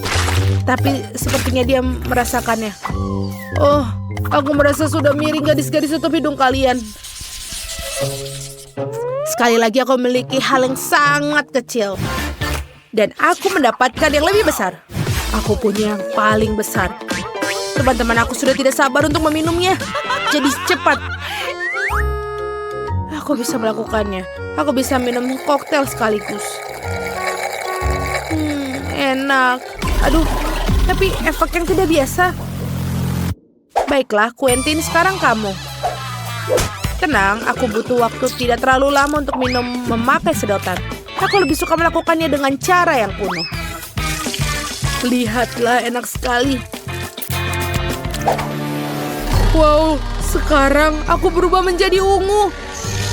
Tapi sepertinya dia merasakannya. Oh, aku merasa sudah miring gadis-gadis tutup hidung kalian. Sekali lagi aku memiliki hal yang sangat kecil. Dan aku mendapatkan yang lebih besar. Aku punya yang paling besar. Teman-teman aku sudah tidak sabar untuk meminumnya. Jadi cepat. Aku bisa melakukannya. Aku bisa minum koktail sekaligus. Enak. Aduh, tapi efek yang tidak biasa. Baiklah, Quentin, sekarang kamu. Tenang, aku butuh waktu tidak terlalu lama untuk minum memakai sedotan. Aku lebih suka melakukannya dengan cara yang kuno. Lihatlah, enak sekali. Wow, sekarang aku berubah menjadi ungu.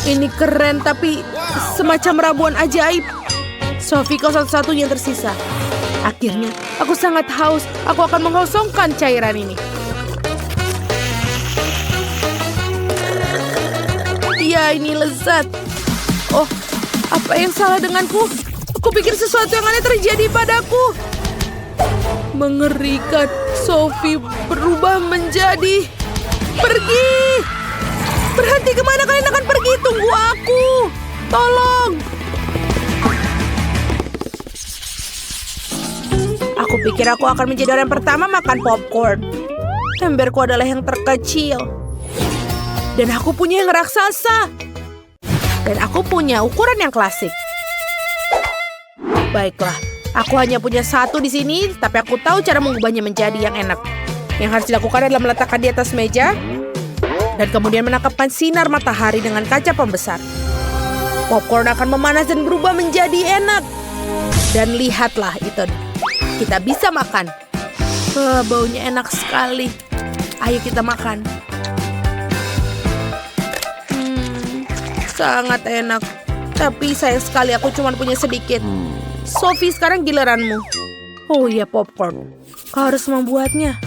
Ini keren, tapi semacam ramuan ajaib. Sophie, kau satu-satunya yang tersisa. Akhirnya, aku sangat haus. Aku akan mengosongkan cairan ini. Ya, ini lezat. Oh, apa yang salah denganku? Aku pikir sesuatu yang aneh terjadi padaku. Mengerikan. Sophie berubah menjadi... Pergi! Berhenti, kemana kalian akan pergi? Tunggu aku! Tolong! Aku pikir aku akan menjadi orang pertama makan popcorn. Emberku adalah yang terkecil. Dan aku punya yang raksasa. Dan aku punya ukuran yang klasik. Baiklah, aku hanya punya satu di sini, tapi aku tahu cara mengubahnya menjadi yang enak. Yang harus dilakukan adalah meletakkan di atas meja, dan kemudian menangkapkan sinar matahari dengan kaca pembesar. Popcorn akan memanas dan berubah menjadi enak. Dan lihatlah itu. Kita bisa makan. Baunya enak sekali. Ayo kita makan. Sangat enak. Tapi sayang sekali aku cuma punya sedikit. Sophie, sekarang giliranmu. Oh iya, popcorn. Kau harus membuatnya.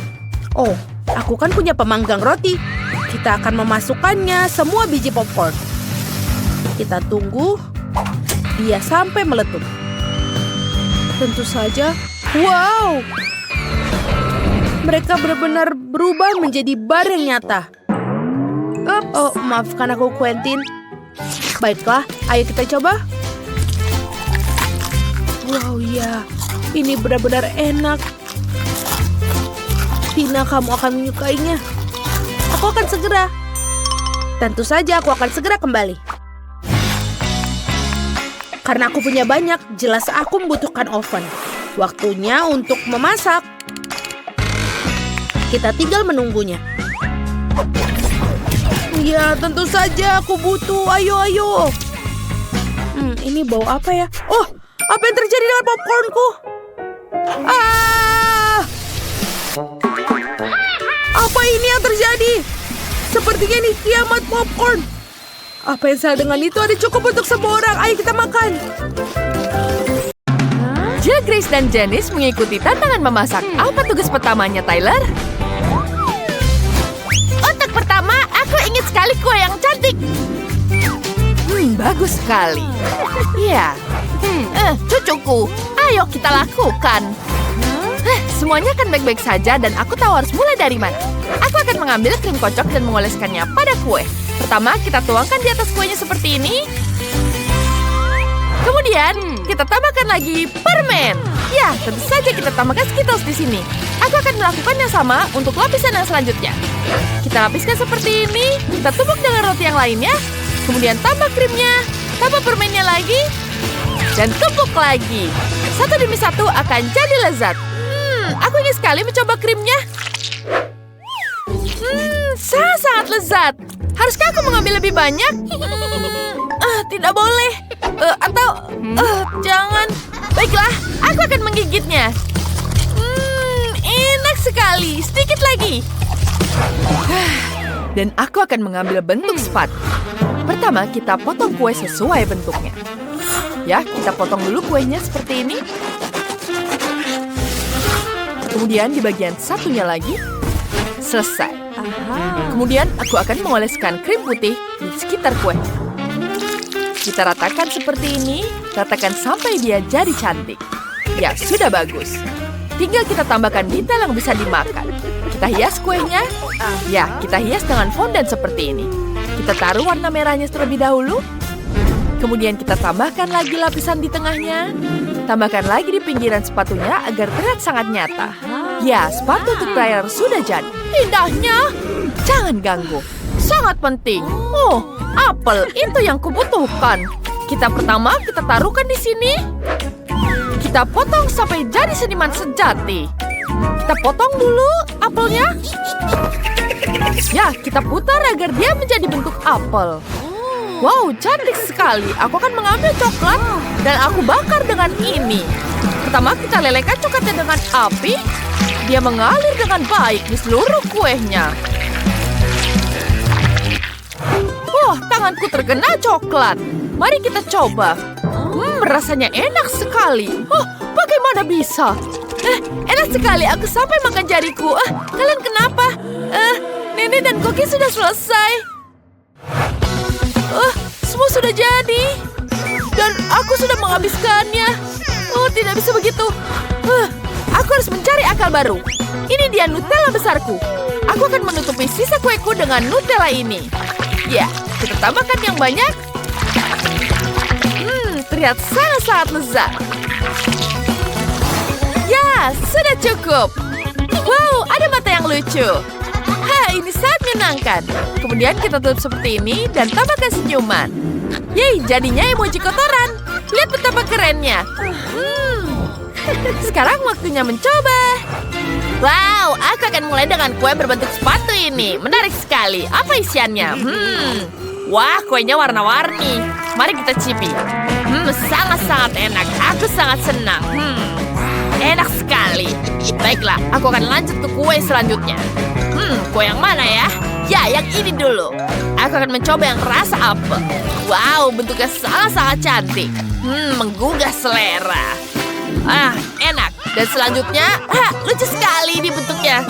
Oh, aku kan punya pemanggang roti. Kita akan memasukkannya semua biji popcorn. Kita tunggu dia sampai meletup. Tentu saja. Wow! Mereka benar-benar berubah menjadi bar yang nyata. Oh, maafkan aku, Quentin. Baiklah, ayo kita coba. Wow, ya. Ini benar-benar enak. Tina, kamu akan menyukainya. Aku akan segera. Tentu saja aku akan segera kembali. Karena aku punya banyak, jelas aku membutuhkan oven. Waktunya untuk memasak. Kita tinggal menunggunya. Ya, tentu saja aku butuh. Ayo. Ini bau apa ya? Oh, apa yang terjadi dengan popcornku? Ah! Apa ini yang terjadi? Sepertinya ini kiamat popcorn. Apa yang salah dengan itu? Ada cukup untuk semua orang. Ayo kita makan. Jill, Grace, dan Janice mengikuti tantangan memasak. Apa tugas pertamanya, Tyler? Untuk pertama, aku ingin sekali kue yang cantik. Bagus sekali. Iya. Cucuku, ayo kita lakukan. Semuanya akan baik-baik saja dan aku tahu harus mulai dari mana. Aku akan mengambil krim kocok dan mengoleskannya pada kue. Pertama, kita tuangkan di atas kuenya seperti ini. Kemudian, kita tambahkan lagi permen. Ya, tentu saja kita tambahkan Skittles di sini. Aku akan melakukan yang sama untuk lapisan yang selanjutnya. Kita lapiskan seperti ini. Kita tumbuk dengan roti yang lainnya. Kemudian tambah krimnya, tambah permennya lagi, dan tumbuk lagi. Satu demi satu akan jadi lezat. Aku ingin sekali mencoba krimnya. Sangat lezat. Haruskah aku mengambil lebih banyak? Tidak boleh. Jangan. Baiklah, aku akan menggigitnya. Enak sekali. Sedikit lagi. Dan aku akan mengambil bentuk spat. Pertama, kita potong kue sesuai bentuknya. Ya, kita potong dulu kuenya seperti ini. Kemudian di bagian satunya lagi. Selesai. Kemudian aku akan mengoleskan krim putih di sekitar kue. Kita ratakan seperti ini. Ratakan sampai dia jadi cantik. Ya, sudah bagus. Tinggal kita tambahkan detail yang bisa dimakan. Kita hias kuenya. Ya, kita hias dengan fondan seperti ini. Kita taruh warna merahnya terlebih dahulu. Kemudian kita tambahkan lagi lapisan di tengahnya. Tambahkan lagi di pinggiran sepatunya agar terlihat sangat nyata. Ya, sepatu untuk Tyler sudah jadi. Indahnya. Jangan ganggu. Sangat penting. Oh, apel itu yang kubutuhkan. Pertama, kita taruhkan di sini. Kita potong sampai jadi seniman sejati. Kita potong dulu apelnya. Ya, kita putar agar dia menjadi bentuk apel. Wow, cantik sekali. Aku akan mengambil coklat dan aku bakar dengan ini. Pertama, kita lelehkan coklatnya dengan api. Dia mengalir dengan baik di seluruh kuenya. Wah, tanganku terkena coklat. Mari kita coba. Rasanya enak sekali. Oh, bagaimana bisa? Enak sekali. Aku sampai makan jariku. Kalian kenapa? Nenek dan Koki sudah selesai. Semua sudah jadi. Dan aku sudah menghabiskannya. Oh, tidak bisa begitu. Aku harus mencari akal baru. Ini dia Nutella besarku. Aku akan menutupi sisa kueku dengan Nutella ini. Ya, kita tambahkan yang banyak. Terlihat sangat-sangat lezat. Ya, sudah cukup. Wow, ada mata yang lucu. Ini sangat menyenangkan. Kemudian kita tutup seperti ini dan tambahkan senyuman. Yeay, jadinya emoji kotoran. Lihat betapa kerennya. Sekarang waktunya mencoba. Wow, aku akan mulai dengan kue berbentuk sepatu ini. Menarik sekali. Apa isiannya? Wah, kuenya warna-warni. Mari kita cipi. Sangat-sangat enak. Aku sangat senang. Enak sekali. Baiklah, aku akan lanjut ke kue selanjutnya. Kue yang mana ya? Ya, yang ini dulu. Aku akan mencoba yang rasa apel. Wow, bentuknya sangat-sangat cantik. Menggugah selera. Enak. Dan selanjutnya, lucu sekali di bentuknya.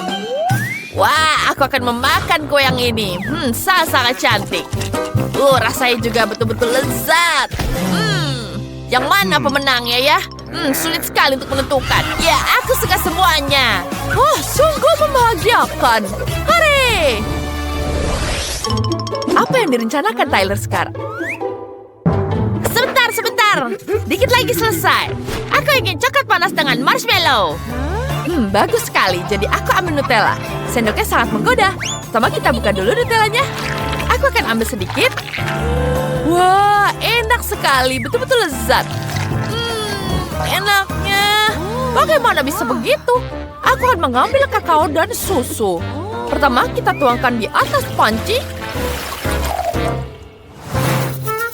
Wah, aku akan memakan kue yang ini. Sangat-sangat cantik. Rasanya juga betul-betul lezat. Yang mana pemenangnya ya? Sulit sekali untuk menentukan. Ya, aku suka semuanya. Sungguh membahagiakan. Hore! Apa yang direncanakan Tyler sekarang? Sebentar. Dikit lagi selesai. Aku ingin coklat panas dengan marshmallow. Bagus sekali. Jadi aku ambil Nutella. Sendoknya sangat menggoda. Pertama kita buka dulu Nutellanya. Aku akan ambil sedikit. Wah, enak sekali. Betul-betul lezat. Enaknya. Bagaimana bisa begitu? Aku akan mengambil kakao dan susu. Pertama kita tuangkan di atas panci.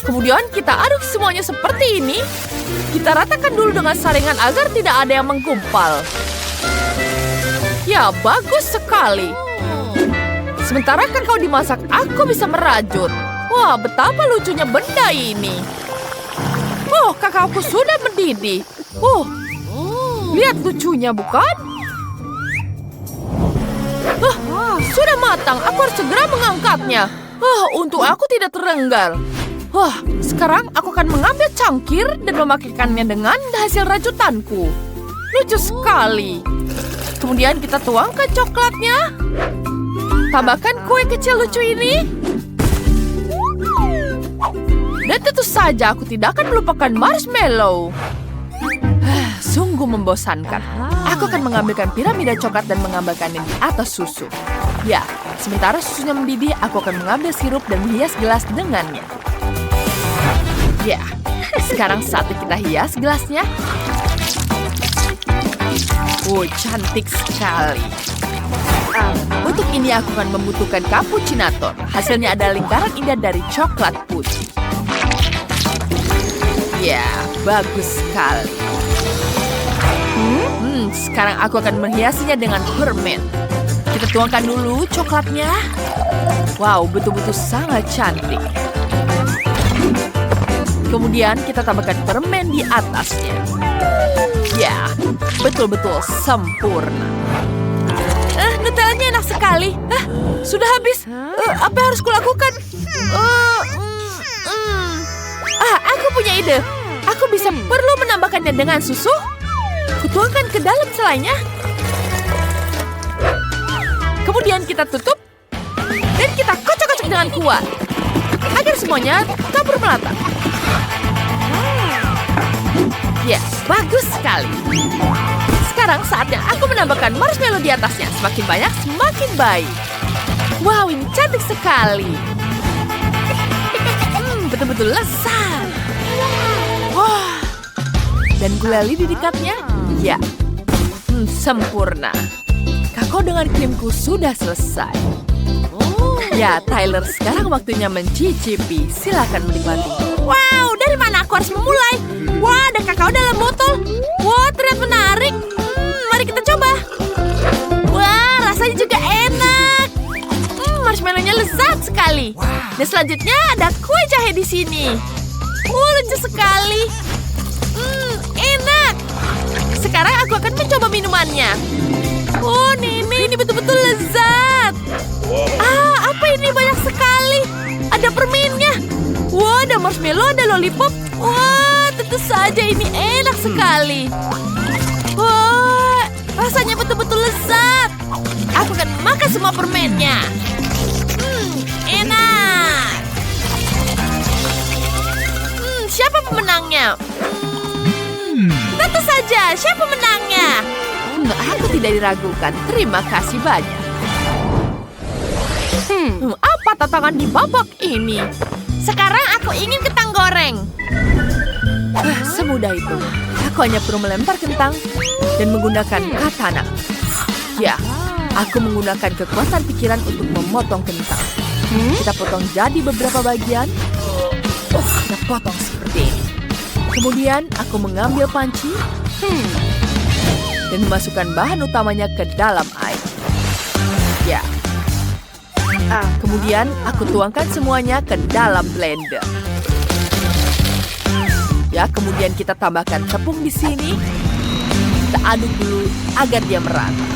Kemudian kita aduk semuanya seperti ini. Kita ratakan dulu dengan saringan agar tidak ada yang menggumpal. Ya, bagus sekali. Sementara kakao dimasak, aku bisa merajut. Wah, betapa lucunya benda ini. Kakaoku sudah mendidih. Lihat lucunya, bukan? Sudah matang. Aku harus segera mengangkatnya. Untung aku tidak terenggal. Sekarang aku akan mengambil cangkir dan memakaikannya dengan hasil rajutanku. Lucu sekali. Kemudian kita tuangkan coklatnya. Tambahkan kue kecil lucu ini. Dan tentu saja aku tidak akan melupakan marshmallow. Sungguh membosankan. Aku akan mengambilkan piramida coklat dan mengambilkannya di atas susu. Ya, sementara susunya mendidih, aku akan mengambil sirup dan menghias gelas dengannya. Ya, sekarang saatnya kita hias gelasnya. Cantik sekali. Untuk ini aku akan membutuhkan cappuccinator. Hasilnya adalah lingkaran indah dari coklat putih. Ya, bagus sekali. Sekarang aku akan menghiasinya dengan permen. Kita tuangkan dulu coklatnya. Wow, betul-betul sangat cantik. Kemudian kita tambahkan permen di atasnya. Ya, betul-betul sempurna. Nutellanya enak sekali. Sudah habis. Apa yang harus kulakukan? Aku punya ide. Aku bisa perlu menambahkannya dengan susu. Kutuangkan ke dalam selainya. Kemudian kita tutup. Dan kita kocok-kocok dengan kuat. Agar semuanya campur merata. Yes, bagus sekali. Sekarang saatnya aku menambahkan marshmallow di atasnya. Semakin banyak, semakin baik. Wow, ini cantik sekali. Betul-betul lezat. Wah. Dan gulali di dekatnya. Ya. Sempurna. Kakao dengan krimku sudah selesai. Ya, Tyler, sekarang waktunya mencicipi. Silakan menikmati. Wow, dari mana aku harus memulai? Wah, ada kakao dalam botol. Wah, terlihat menarik. Mari kita coba. Wah, rasanya juga enak. Marshmallow-nya lezat sekali. Dan selanjutnya ada kue jahe di sini. Lucu sekali. Enak. Sekarang aku akan mencoba minumannya. Ini betul-betul lezat. Apa ini banyak sekali. Ada permennya. Wah, ada marshmallow, ada lollipop. Wah, tentu saja ini enak sekali. Wah, rasanya betul-betul lezat. Aku akan makan semua permennya. Enak. Siapa pemenangnya? Tentu saja, siapa pemenangnya? Aku tidak diragukan. Terima kasih banyak. Apa tantangan di babak ini? Sekarang aku ingin kentang goreng. Semudah itu. Aku hanya perlu melempar kentang dan menggunakan katana. Ya, aku menggunakan kekuatan pikiran untuk memotong kentang. Kita potong jadi beberapa bagian. Kita potong seperti ini. Kemudian aku mengambil panci dan memasukkan bahan utamanya ke dalam air. Ya. Kemudian aku tuangkan semuanya ke dalam blender. Ya, kemudian kita tambahkan tepung di sini. Kita aduk dulu agar dia merata.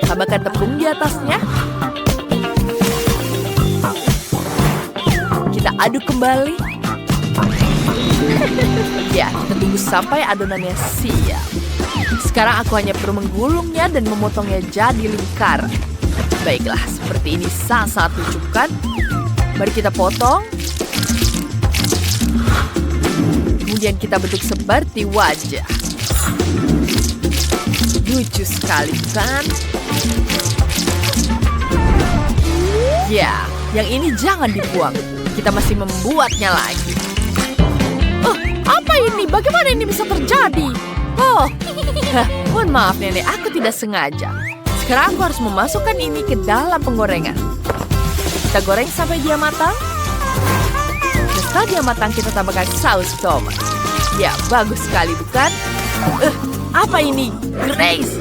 Tambahkan tepung di atasnya. Kita aduk kembali. Ya, kita tunggu sampai adonannya siap. Sekarang aku hanya perlu menggulungnya dan memotongnya jadi lingkaran. Baiklah, seperti ini sangat lucu kan? Mari kita potong. Kemudian kita bentuk seperti wajah. Lucu sekali kan? Ya, yang ini jangan dibuang. Kita masih membuatnya lagi. Oh, apa ini? Bagaimana ini bisa terjadi? Oh, mohon maaf nenek, aku tidak sengaja. Sekarang aku harus memasukkan ini ke dalam penggorengan. Kita goreng sampai dia matang. Dan setelah dia matang, kita tambahkan saus tomat. Ya, bagus sekali bukan? Apa ini? Grace!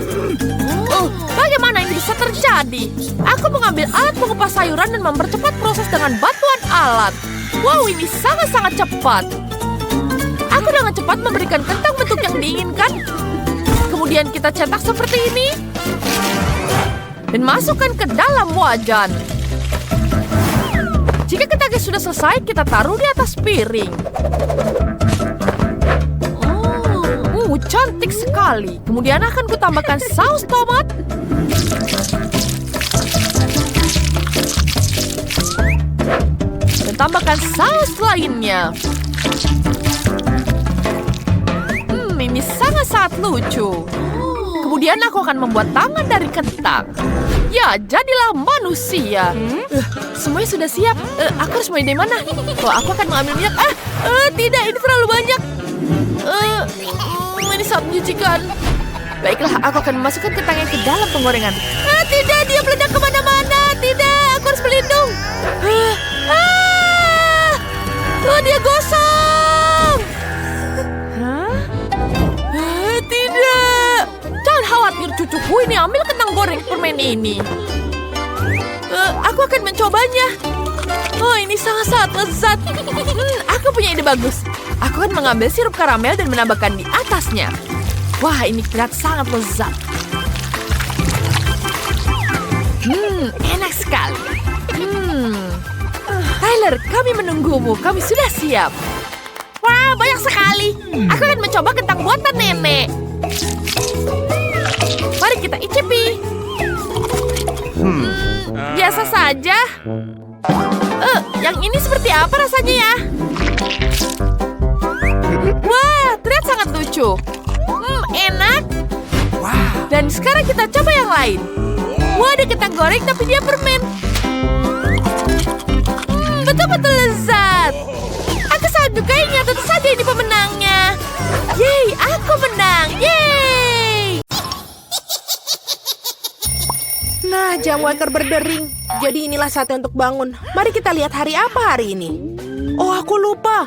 Bagaimana ini bisa terjadi? Aku mengambil alat pengupas sayuran dan mempercepat proses dengan bantuan alat. Wow, ini sangat-sangat cepat. Aku dengan cepat memberikan kentang bentuk yang diinginkan. Kemudian kita cetak seperti ini. Dan masukkan ke dalam wajan. Jika kentangnya sudah selesai, kita taruh di atas piring. Cantik sekali. Kemudian akan kutambahkan saus tomat. Dan tambahkan saus lainnya. Ini sangat-sangat lucu. Kemudian aku akan membuat tangan dari kentang. Ya, jadilah manusia. Semuanya sudah siap. Aku harus mulai dari mana? Oh, aku akan mengambil minyak. Tidak, ini terlalu banyak. Ini sangat menyucikan. Baiklah, aku akan memasukkan kentangnya ke dalam penggorengan. Tidak, dia meledak kemana-mana. Tidak, aku harus berlindung. Dia gosong. Tidak. Jangan khawatir, cucuku. Ini ambil kentang goreng permen ini. Aku akan mencobanya. Oh, ini sangat-sangat lezat. Aku punya ide bagus. Aku akan mengambil sirup karamel dan menambahkan di atasnya. Wah, ini terlihat sangat lezat. Enak sekali. Tyler, kami menunggumu. Kami sudah siap. Wah, banyak sekali. Aku akan mencoba kentang buatan nenek. Mari kita icipi. Biasa saja. Yang ini seperti apa rasanya ya? Wah, terlihat sangat lucu. Enak. Dan sekarang kita coba yang lain. Wah, ada kentang goreng tapi dia permen. Betul-betul lezat. Aku sangat menyukainya. Tentu saja ini pemenangnya. Yeay, aku menang. Yeay. Nah, jam waker berdering. Jadi inilah saatnya untuk bangun. Mari kita lihat hari apa hari ini. Oh, aku lupa.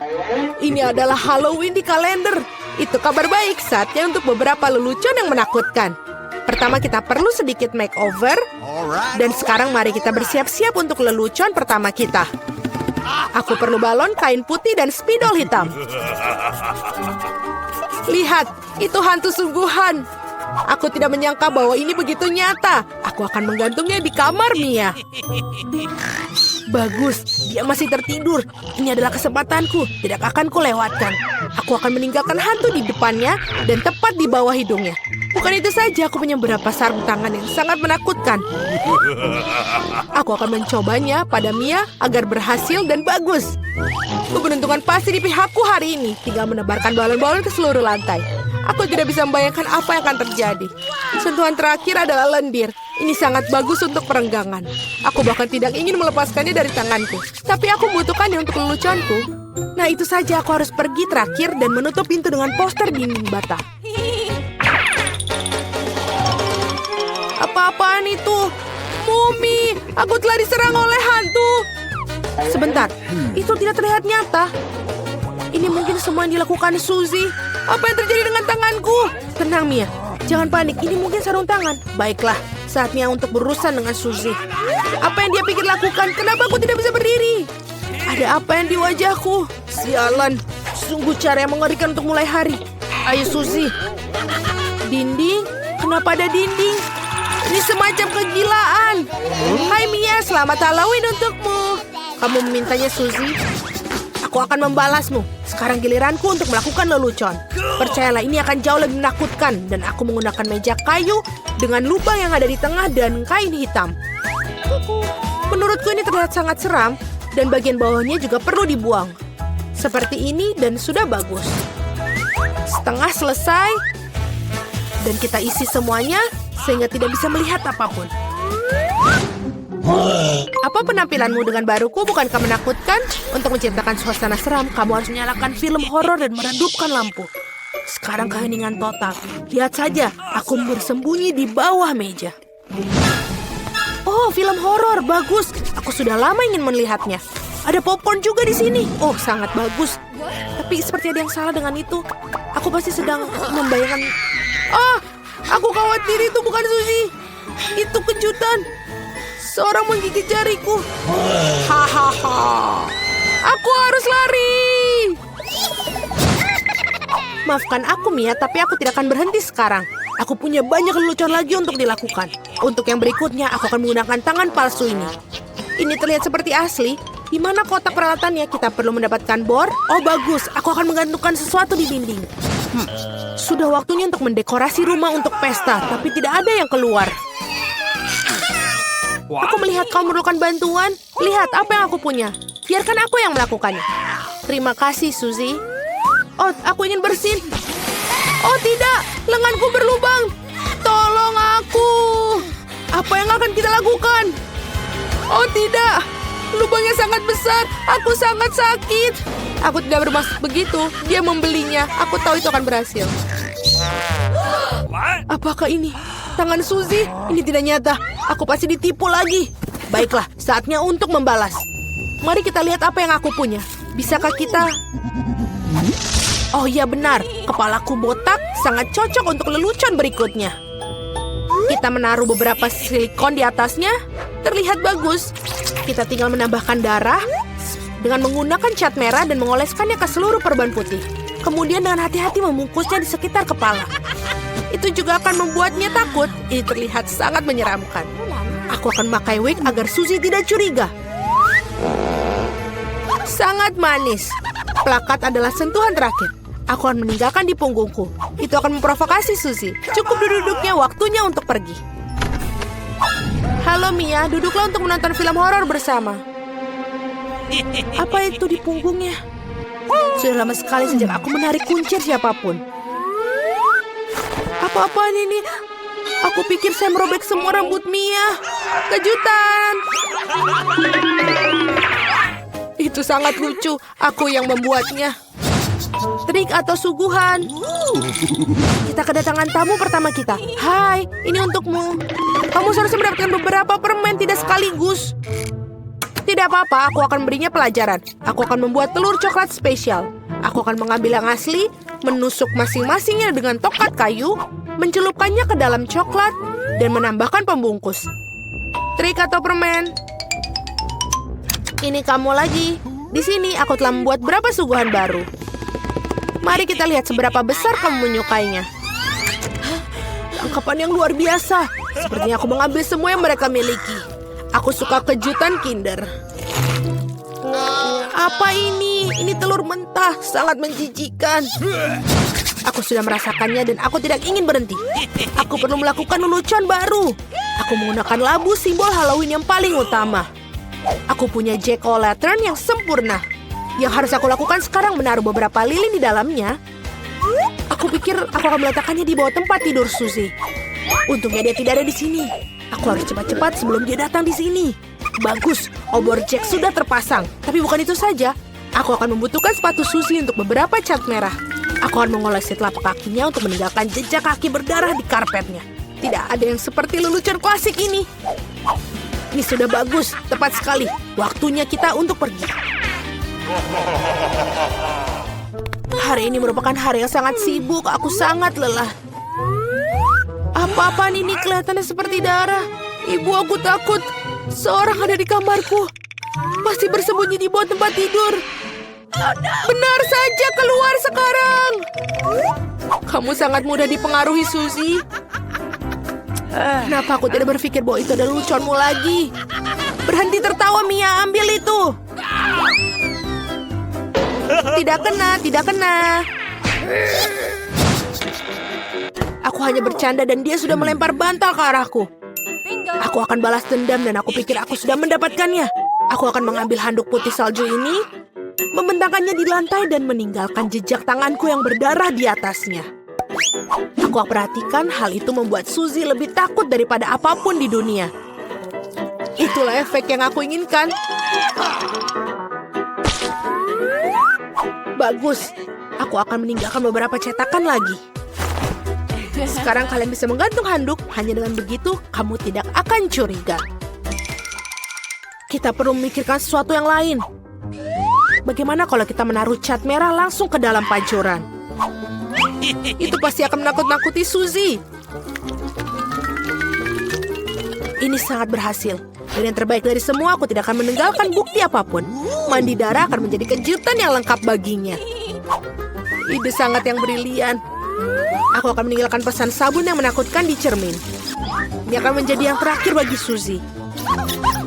Ini adalah Halloween di kalender. Itu kabar baik, saatnya untuk beberapa lelucon yang menakutkan. Pertama kita perlu sedikit makeover. Dan sekarang mari kita bersiap-siap untuk lelucon pertama kita. Aku perlu balon, kain putih, dan spidol hitam. Lihat, itu hantu sungguhan. Aku tidak menyangka bahwa ini begitu nyata. Aku akan menggantungnya di kamar Mia. Bagus, dia masih tertidur. Ini adalah kesempatanku, tidak akan kulewatkan. Aku akan meninggalkan hantu di depannya dan tepat di bawah hidungnya. Bukan itu saja, aku punya beberapa sarung tangan yang sangat menakutkan. Aku akan mencobanya pada Mia agar berhasil dan bagus. Keberuntungan pasti di pihakku hari ini. Tinggal menebarkan balon-balon ke seluruh lantai. Aku tidak bisa membayangkan apa yang akan terjadi. Sentuhan terakhir adalah lendir. Ini sangat bagus untuk perenggangan. Aku bahkan tidak ingin melepaskannya dari tanganku. Tapi aku membutuhkannya untuk leluconku. Nah, itu saja, aku harus pergi terakhir dan menutup pintu dengan poster dinding bata. Apa-apaan itu? Mumi, aku telah diserang oleh hantu. Sebentar, itu tidak terlihat nyata. Ini mungkin semua yang dilakukan Suzy. Apa yang terjadi dengan tanganku? Tenang, Mia. Jangan panik, ini mungkin sarung tangan. Baiklah, saatnya untuk berurusan dengan Suzy. Apa yang dia pikir lakukan? Kenapa aku tidak bisa berdiri? Ada apa yang di wajahku? Sialan, sungguh cara yang mengerikan untuk mulai hari. Ayo, Suzy. Dinding? Kenapa ada dinding? Ini semacam kegilaan. Hai, Mia, selamat Halloween untukmu. Kamu memintanya, Suzy? Aku akan membalasmu. Sekarang giliranku untuk melakukan lelucon. Percayalah, ini akan jauh lebih menakutkan. Dan aku menggunakan meja kayu dengan lubang yang ada di tengah dan kain hitam. Menurutku ini terlihat sangat seram. Dan bagian bawahnya juga perlu dibuang. Seperti ini dan sudah bagus. Setengah selesai. Dan kita isi semuanya sehingga tidak bisa melihat apapun. Apa penampilanmu dengan baruku? Bukankah menakutkan? Untuk menciptakan suasana seram, kamu harus menyalakan film horor dan meredupkan lampu. Sekarang keheningan total. Lihat saja, aku bersembunyi di bawah meja. Oh, film horor, bagus. Aku sudah lama ingin melihatnya. Ada popcorn juga di sini. Oh, sangat bagus. Tapi seperti ada yang salah dengan itu. Aku pasti sedang membayangkan... Ah, aku khawatir itu bukan Suzy. Itu kejutan. Seorang menggigit jariku. Hahaha. Aku harus lari. Maafkan aku, Mia, tapi aku tidak akan berhenti sekarang. Aku punya banyak lelucon lagi untuk dilakukan. Untuk yang berikutnya, aku akan menggunakan tangan palsu ini. Ini terlihat seperti asli. Di mana kotak peralatannya? Kita perlu mendapatkan bor. Oh, bagus. Aku akan menggantungkan sesuatu di dinding. Sudah waktunya untuk mendekorasi rumah untuk pesta, tapi tidak ada yang keluar. Aku melihat kau memerlukan bantuan. Lihat apa yang aku punya. Biarkan aku yang melakukannya. Terima kasih, Suzy. Oh, aku ingin bersin. Oh, tidak. Lenganku berlubang. Tolong aku. Apa yang akan kita lakukan? Oh, tidak. Lubangnya sangat besar. Aku sangat sakit. Aku tidak bermaksud begitu. Dia membelinya. Aku tahu itu akan berhasil. Apakah ini? Tangan Suzy? Ini tidak nyata. Aku pasti ditipu lagi. Baiklah, saatnya untuk membalas. Mari kita lihat apa yang aku punya. Bisakah kita... Oh iya benar, kepalaku botak sangat cocok untuk lelucon berikutnya. Kita menaruh beberapa silikon di atasnya. Terlihat bagus. Kita tinggal menambahkan darah dengan menggunakan cat merah dan mengoleskannya ke seluruh perban putih. Kemudian dengan hati-hati membungkusnya di sekitar kepala. Itu juga akan membuatnya takut. Ini terlihat sangat menyeramkan. Aku akan memakai wig agar Suzy tidak curiga. Sangat manis. Plakat adalah sentuhan terakhir. Aku akan meninggalkan di punggungku. Itu akan memprovokasi Suzy. Cukup duduknya, waktunya untuk pergi. Halo Mia, duduklah untuk menonton film horor bersama. Apa itu di punggungnya? Sudah lama sekali sejak aku menarik kuncir siapapun. Apa-apaan ini? Aku pikir saya merobek semua rambut Mia. Kejutan! Itu sangat lucu. Aku yang membuatnya. Trik atau suguhan? Kita kedatangan tamu pertama kita. Hai, ini untukmu. Kamu seharusnya mendapatkan beberapa permen, tidak sekaligus. Tidak apa-apa, aku akan berinya pelajaran. Aku akan membuat telur coklat spesial. Aku akan mengambil yang asli, menusuk masing-masingnya dengan tokat kayu, mencelupkannya ke dalam coklat, dan menambahkan pembungkus. Trik atau permen? Ini kamu lagi. Di sini aku telah membuat beberapa suguhan baru. Mari kita lihat seberapa besar kamu menyukainya. Tangkapan yang luar biasa. Sepertinya aku mengambil semua yang mereka miliki. Aku suka kejutan Kinder. Apa ini? Ini telur mentah. Sangat menjijikan. Aku sudah merasakannya dan aku tidak ingin berhenti. Aku perlu melakukan lelucon baru. Aku menggunakan labu simbol Halloween yang paling utama. Aku punya jack-o'-lantern yang sempurna. Yang harus aku lakukan sekarang menaruh beberapa lilin di dalamnya. Aku pikir aku akan meletakkannya di bawah tempat tidur Suzy. Untungnya dia tidak ada di sini. Aku harus cepat-cepat sebelum dia datang di sini. Bagus, obor Jack sudah terpasang. Tapi bukan itu saja. Aku akan membutuhkan sepatu Suzy untuk beberapa cat merah. Aku akan mengolesi telapak kakinya untuk meninggalkan jejak kaki berdarah di karpetnya. Tidak ada yang seperti lelucon klasik ini. Ini sudah bagus, tepat sekali. Waktunya kita untuk pergi. Hari ini merupakan hari yang sangat sibuk. Aku sangat lelah. Apa-apaan ini kelihatannya seperti darah. Ibu, aku takut. Seorang ada di kamarku. Masih bersembunyi di bawah tempat tidur. Benar saja, keluar sekarang. Kamu sangat mudah dipengaruhi, Suzy. Kenapa aku tidak berpikir bahwa itu adalah leluconmu lagi? Berhenti tertawa, Mia. Ambil itu. Tidak kena, tidak kena. Aku hanya bercanda dan dia sudah melempar bantal ke arahku. Aku akan balas dendam dan aku pikir aku sudah mendapatkannya. Aku akan mengambil handuk putih salju ini, membentangkannya di lantai dan meninggalkan jejak tanganku yang berdarah di atasnya. Aku perhatikan hal itu membuat Suzy lebih takut daripada apapun di dunia. Itulah efek yang aku inginkan. Bagus, aku akan meninggalkan beberapa cetakan lagi. Sekarang kalian bisa menggantung handuk, hanya dengan begitu kamu tidak akan curiga. Kita perlu memikirkan sesuatu yang lain. Bagaimana kalau kita menaruh cat merah langsung ke dalam pancuran? Itu pasti akan menakut-nakuti Suzy. Ini sangat berhasil. Dan yang terbaik dari semua, aku tidak akan meninggalkan bukti apapun. Mandi darah akan menjadi kejutan yang lengkap baginya. Ide sangat yang brilian. Aku akan meninggalkan pesan sabun yang menakutkan di cermin. Ini akan menjadi yang terakhir bagi Suzy.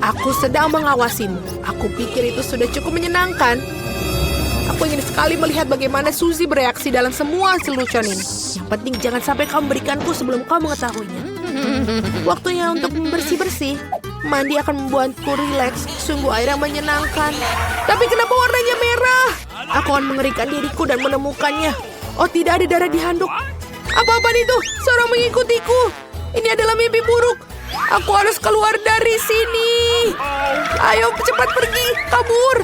Aku sedang mengawasimu. Aku pikir itu sudah cukup menyenangkan. Aku ingin sekali melihat bagaimana Suzy bereaksi dalam semua selucuan ini. Yang penting jangan sampai kamu berikanku sebelum kau mengetahuinya. Waktunya untuk bersih-bersih. Mandi akan membuatku rileks. Sungguh air yang menyenangkan. Tapi kenapa warnanya merah? Aku akan mengerikan diriku dan menemukannya. Oh, tidak ada darah di handuk. Apa-apaan itu? Seorang mengikutiku. Ini adalah mimpi buruk. Aku harus keluar dari sini. Ayo cepat pergi, kabur.